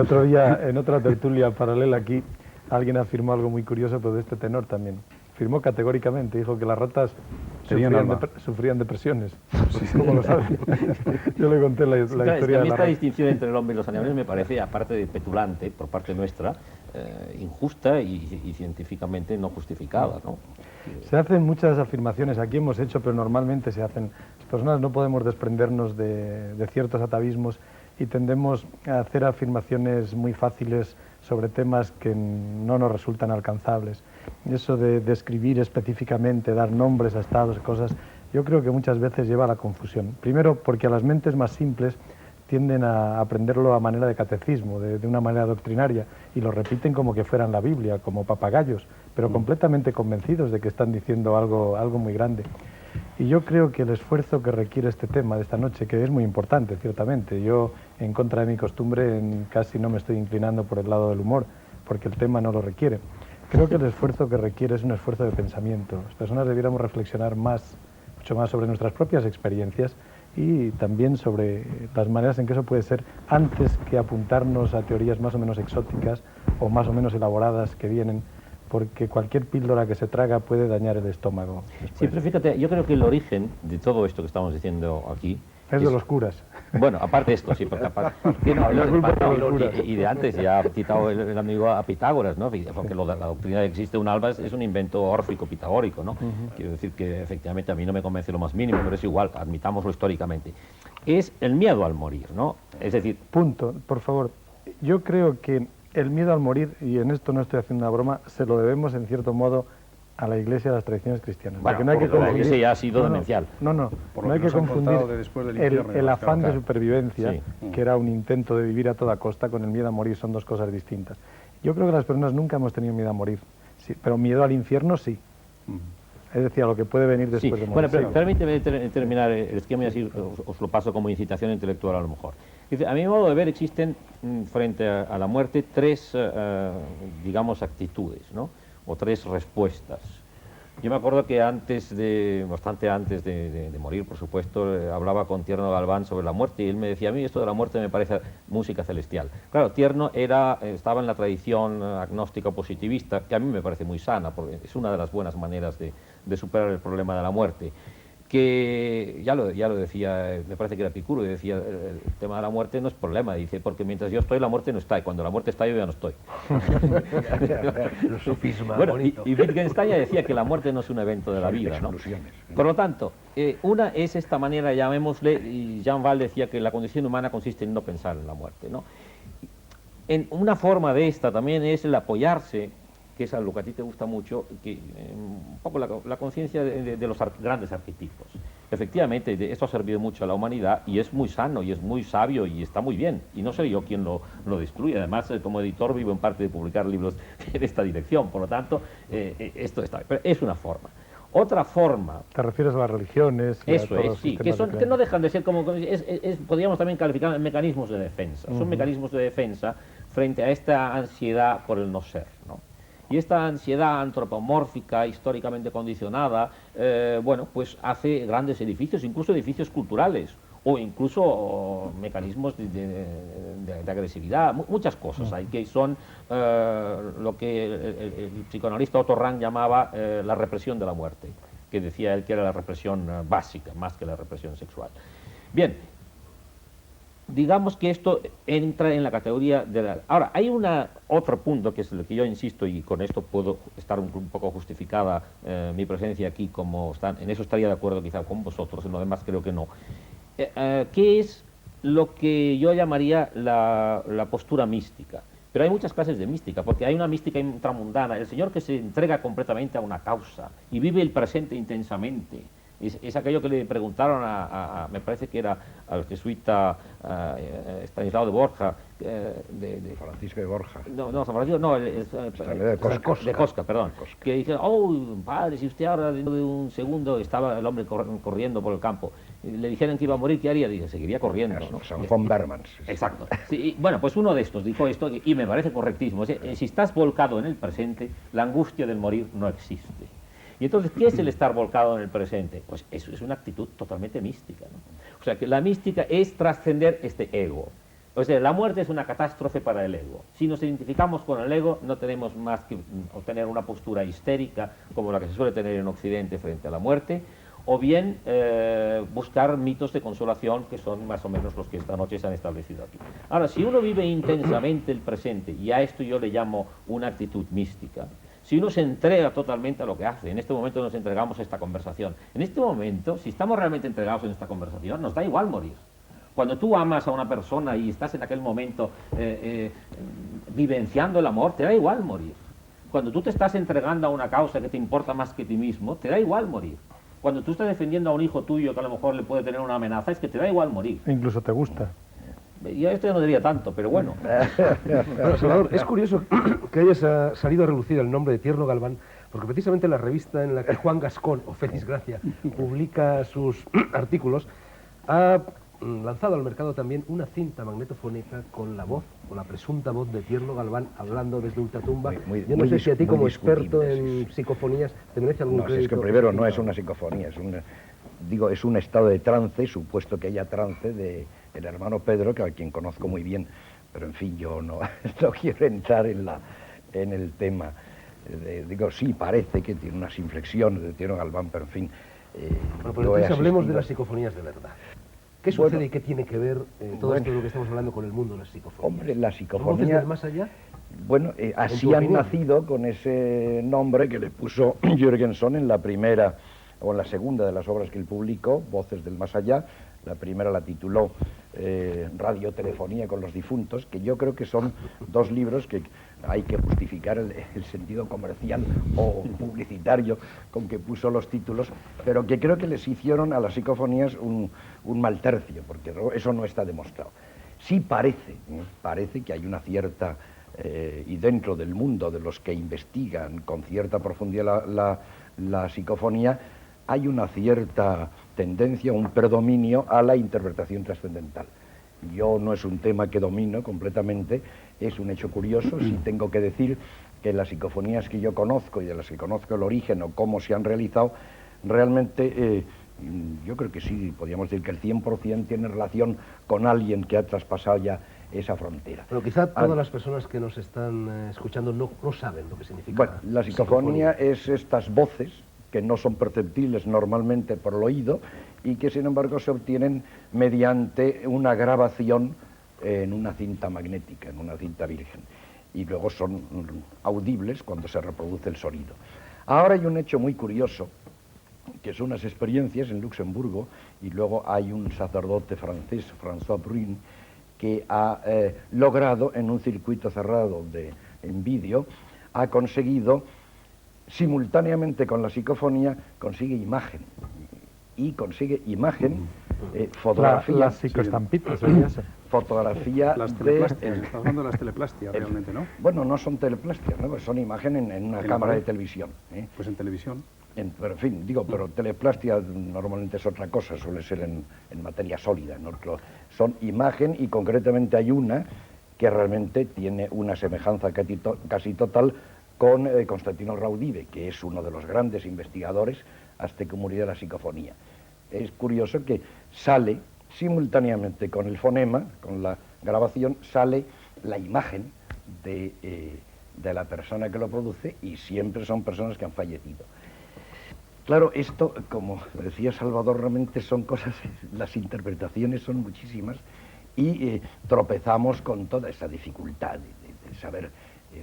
otro día, en otra tertulia paralela aquí, alguien afirmó algo muy curioso, pero de este tenor también. Afirmó categóricamente, dijo que las ratas sufrían depresiones. ¿Cómo lo sabe? Yo le conté la historia de la esta distinción entre el hombre y los animales me parece, aparte de petulante por parte nuestra, injusta y científicamente no justificada, ¿no? Se hacen muchas afirmaciones, aquí hemos hecho, pero normalmente se hacen. Las personas no podemos desprendernos de ciertos atavismos y tendemos a hacer afirmaciones muy fáciles sobre temas que no nos resultan alcanzables. Eso de describir específicamente, dar nombres a estados, cosas, yo creo que muchas veces lleva a la confusión. Primero, porque a las mentes más simples tienden a aprenderlo a manera de catecismo, de una manera doctrinaria, y lo repiten como que fueran la Biblia, como papagayos, pero completamente convencidos de que están diciendo algo muy grande. Y yo creo que el esfuerzo que requiere este tema de esta noche, que es muy importante, ciertamente, yo, en contra de mi costumbre, casi no me estoy inclinando por el lado del humor, porque el tema no lo requiere. Creo que el esfuerzo que requiere es un esfuerzo de pensamiento. Las personas debiéramos reflexionar mucho más sobre nuestras propias experiencias y también sobre las maneras en que eso puede ser, antes que apuntarnos a teorías más o menos exóticas o más o menos elaboradas que vienen, porque cualquier píldora que se traga puede dañar el estómago. Sí, pero fíjate, yo creo que el origen de todo esto que estamos diciendo aquí es de los curas. Bueno, aparte de esto, sí, porque y de antes ya ha citado el amigo a Pitágoras, ¿no? Porque la doctrina de que existe un alma es un invento órfico pitagórico, ¿no? Quiero decir que efectivamente a mí no me convence lo más mínimo, pero es igual, admitámoslo históricamente. Es el miedo al morir, ¿no? Es decir... Punto, por favor. Yo creo que el miedo al morir, y en esto no estoy haciendo una broma, se lo debemos en cierto modo a la Iglesia, a las tradiciones cristianas. Bueno, no hay que confundir, la Iglesia ya ha sido demencial. No hay que confundir el afán de supervivencia, que era un intento de vivir a toda costa, con el miedo a morir, son dos cosas distintas. Yo creo que las personas nunca hemos tenido miedo a morir, sí, pero miedo al infierno sí. Es decir, a lo que puede venir después de morir. Bueno, pero permíteme terminar el esquema y así os lo paso como incitación intelectual a lo mejor. Dice, a mi modo de ver existen frente a la muerte tres, digamos, actitudes, ¿no? O tres respuestas. Yo me acuerdo que bastante antes de morir, por supuesto, hablaba con Tierno Galván sobre la muerte y él me decía, a mí esto de la muerte me parece música celestial. Claro, Tierno estaba en la tradición agnóstica positivista, que a mí me parece muy sana, porque es una de las buenas maneras de superar el problema de la muerte. Que ya lo decía, me parece que era Epicuro, y decía, el tema de la muerte no es problema, dice, porque mientras yo estoy, la muerte no está, y cuando la muerte está, yo ya no estoy. El sofisma bueno, bonito. y Wittgenstein ya decía que la muerte no es un evento de la vida, ¿no? Por lo tanto, una es esta manera, llamémosle, y Jean Val decía que la condición humana consiste en no pensar en la muerte, ¿no? En una forma de esta también es el apoyarse, que es algo que a ti te gusta mucho, que un poco la conciencia de los grandes arquetipos. Efectivamente, esto ha servido mucho a la humanidad y es muy sano y es muy sabio y está muy bien. Y no soy yo quien lo destruye. Además, como editor vivo en parte de publicar libros en esta dirección. Por lo tanto, esto está bien. Pero es una forma. Otra forma... ¿Te refieres a las religiones? Eso es, sí, que no dejan de ser como... podríamos también calificar mecanismos de defensa. Son mecanismos de defensa frente a esta ansiedad por el no ser, ¿no? Y esta ansiedad antropomórfica, históricamente condicionada, bueno, pues hace grandes edificios, incluso edificios culturales, o incluso mecanismos de agresividad, muchas cosas hay que son lo que el psicoanalista Otto Rank llamaba la represión de la muerte, que decía él que era la represión básica, más que la represión sexual. Bien. Digamos que esto entra en la categoría de la... Ahora, hay otro punto, que es el que yo insisto, y con esto puedo estar un poco justificada mi presencia aquí, en eso estaría de acuerdo quizá con vosotros, en lo demás creo que no. ¿qué es lo que yo llamaría la postura mística? Pero hay muchas clases de mística, porque hay una mística intramundana, el señor que se entrega completamente a una causa y vive el presente intensamente. Es aquello que le preguntaron me parece que era al jesuita Estanislao de Borja. Francisco de Borja. No, San Francisco, no, de Cosca, perdón. Que dice, oh, padre, si usted ahora dentro de un segundo estaba el hombre corriendo por el campo, y le dijeran que iba a morir, ¿qué haría? Dice, seguiría corriendo, ¿no? San von Bermans. Exacto. Sí, bueno, pues uno de estos dijo esto y me parece correctísimo. Si estás volcado en el presente, la angustia del morir no existe. Y entonces, ¿qué es el estar volcado en el presente? Pues eso es una actitud totalmente mística, ¿no? O sea, que la mística es trascender este ego. O sea, la muerte es una catástrofe para el ego. Si nos identificamos con el ego, no tenemos más que obtener una postura histérica, como la que se suele tener en Occidente frente a la muerte, o bien buscar mitos de consolación, que son más o menos los que esta noche se han establecido aquí. Ahora, si uno vive intensamente el presente, y a esto yo le llamo una actitud mística, si uno se entrega totalmente a lo que hace, en este momento nos entregamos a esta conversación. En este momento, si estamos realmente entregados en esta conversación, nos da igual morir. Cuando tú amas a una persona y estás en aquel momento vivenciando el amor, te da igual morir. Cuando tú te estás entregando a una causa que te importa más que ti mismo, te da igual morir. Cuando tú estás defendiendo a un hijo tuyo que a lo mejor le puede tener una amenaza, es que te da igual morir. Incluso te gusta. Yo esto no diría tanto, pero bueno. Bueno, Salvador, es curioso que hayas salido a relucir el nombre de Tierno Galván, porque precisamente la revista en la que Juan Gascón, o Félix Gracia, publica sus artículos, ha lanzado al mercado también una cinta magnetofónica con la voz, con la presunta voz de Tierno Galván, hablando desde ultratumba. Yo no sé si a ti, como experto en psicofonías, te merece algún crédito. Es que primero no es una psicofonía, es un estado de trance, supuesto que haya trance de el hermano Pedro, que a quien conozco muy bien, pero en fin, yo no quiero entrar en el tema. Sí, parece que tiene unas inflexiones de Tierno Galván, pero en fin... Bueno, pues entonces hablemos de las psicofonías de verdad. ¿Qué sucede y qué tiene que ver todo esto de lo que estamos hablando con el mundo de las psicofonías? Hombre, la psicofonía... ¿Voces del más allá? Bueno, así han nacido con ese nombre que le puso Jürgenson en la primera o en la segunda de las obras que él publicó, Voces del Más Allá. La primera la tituló Radiotelefonía con los difuntos, que yo creo que son dos libros que hay que justificar el sentido comercial o publicitario con que puso los títulos, pero que creo que les hicieron a las psicofonías un mal tercio, porque eso no está demostrado. Sí parece que hay una cierta, y dentro del mundo de los que investigan con cierta profundidad la psicofonía, hay una cierta tendencia, un predominio a la interpretación trascendental. Yo no es un tema que domino completamente, es un hecho curioso. Sí tengo que decir que las psicofonías que yo conozco y de las que conozco el origen o cómo se han realizado, realmente yo creo que sí, podríamos decir que el 100% tiene relación con alguien que ha traspasado ya esa frontera. Pero quizá todas las personas que nos están escuchando no saben lo que significa. Bueno, la psicofonía es estas voces que no son perceptibles normalmente por el oído y que sin embargo se obtienen mediante una grabación en una cinta magnética, en una cinta virgen, y luego son audibles cuando se reproduce el sonido. Ahora hay un hecho muy curioso, que son unas experiencias en Luxemburgo, y luego hay un sacerdote francés, François Brune, que ha logrado en un circuito cerrado en vídeo, ha conseguido simultáneamente con la psicofonía, consigue imagen, fotografía. Las psicoestampitas, fotografía las teleplastias, estás hablando de las teleplastias realmente, ¿no? Bueno, no son teleplastias, ¿no? Son imágenes en una cámara de televisión. Pues en televisión. Pero en fin, pero teleplastia normalmente es otra cosa, suele ser en materia sólida, ¿no? Son imagen y concretamente hay una que realmente tiene una semejanza casi total con Constantino Raudive, que es uno de los grandes investigadores hasta que murió de la psicofonía. Es curioso que sale simultáneamente con el fonema, con la grabación, sale la imagen de la persona que lo produce y siempre son personas que han fallecido. Claro, esto, como decía Salvador, realmente son cosas, las interpretaciones son muchísimas y tropezamos con toda esa dificultad de saber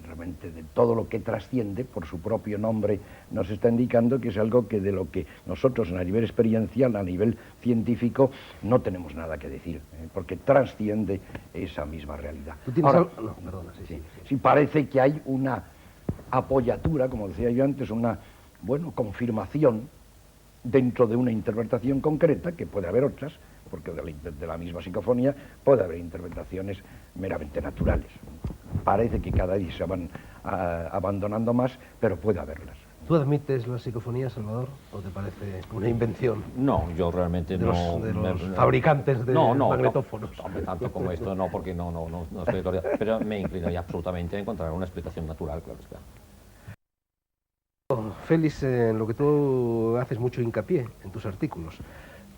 realmente de todo lo que trasciende, por su propio nombre nos está indicando que es algo que de lo que nosotros a nivel experiencial, a nivel científico, no tenemos nada que decir, porque trasciende esa misma realidad. ¿Tú tienes Ahora, algo? No, perdona, sí. sí parece que hay una apoyatura, como decía yo antes, una, bueno, confirmación dentro de una interpretación concreta, que puede haber otras, porque de la misma psicofonía puede haber interpretaciones meramente naturales. Parece que cada día se van abandonando más, pero puede haberlas. ¿Tú admites la psicofonía, Salvador, o te parece una invención? No, yo realmente de no... de los fabricantes de magnetófonos. No, tanto como esto, no, porque no estoy de acuerdo. Pero me inclinaría absolutamente a encontrar una explicación natural, claro está. Félix, en lo que tú haces mucho hincapié en tus artículos.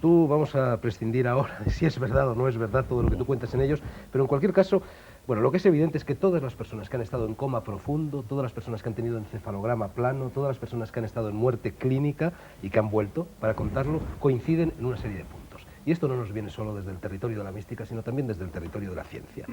Tú vamos a prescindir ahora de si es verdad o no es verdad todo lo que tú cuentas en ellos, pero en cualquier caso, bueno, lo que es evidente es que todas las personas que han estado en coma profundo, todas las personas que han tenido encefalograma plano, todas las personas que han estado en muerte clínica y que han vuelto para contarlo, coinciden en una serie de puntos. Y esto no nos viene solo desde el territorio de la mística, sino también desde el territorio de la ciencia.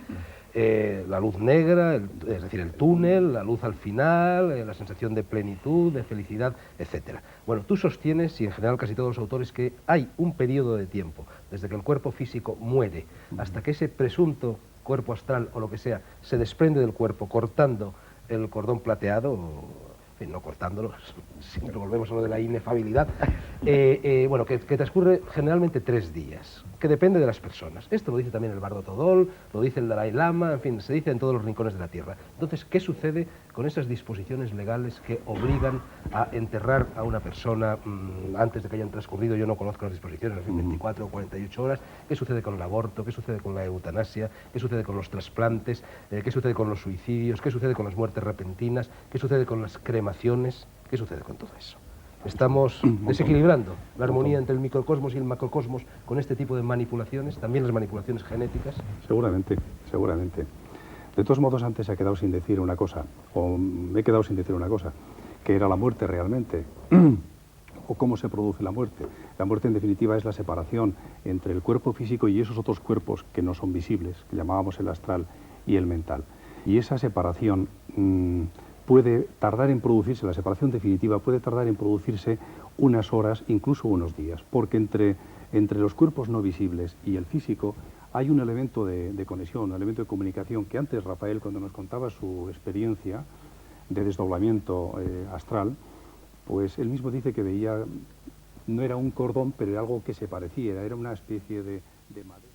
La luz negra, es decir, el túnel, la luz al final, la sensación de plenitud, de felicidad, etc. Bueno, tú sostienes, y en general casi todos los autores, que hay un periodo de tiempo, desde que el cuerpo físico muere hasta que ese presunto cuerpo astral o lo que sea se desprende del cuerpo cortando el cordón plateado, en fin, no cortándolo, siempre volvemos a lo de la inefabilidad, bueno, que transcurre generalmente 3 días, que depende de las personas. Esto lo dice también el Bardo Todol, lo dice el Dalai Lama, en fin, se dice en todos los rincones de la Tierra. Entonces, ¿qué sucede con esas disposiciones legales que obligan a enterrar a una persona antes de que hayan transcurrido, yo no conozco las disposiciones, en fin, 24 o 48 horas? ¿Qué sucede con el aborto? ¿Qué sucede con la eutanasia? ¿Qué sucede con los trasplantes? ¿Qué sucede con los suicidios? ¿Qué sucede con las muertes repentinas? ¿Qué sucede con las cremaciones? ¿Qué sucede con todo eso? Estamos desequilibrando la armonía entre el microcosmos y el macrocosmos con este tipo de manipulaciones, también las manipulaciones genéticas. Seguramente, seguramente. De todos modos, antes ha quedado sin decir una cosa, o me he quedado sin decir una cosa, que era la muerte realmente, o cómo se produce la muerte. La muerte, en definitiva, es la separación entre el cuerpo físico y esos otros cuerpos que no son visibles, que llamábamos el astral y el mental. Y esa separación puede tardar en producirse, la separación definitiva puede tardar en producirse unas horas, incluso unos días, porque entre los cuerpos no visibles y el físico hay un elemento de conexión, un elemento de comunicación que antes Rafael, cuando nos contaba su experiencia de desdoblamiento astral, pues él mismo dice que veía, no era un cordón, pero era algo que se parecía, era una especie de madera.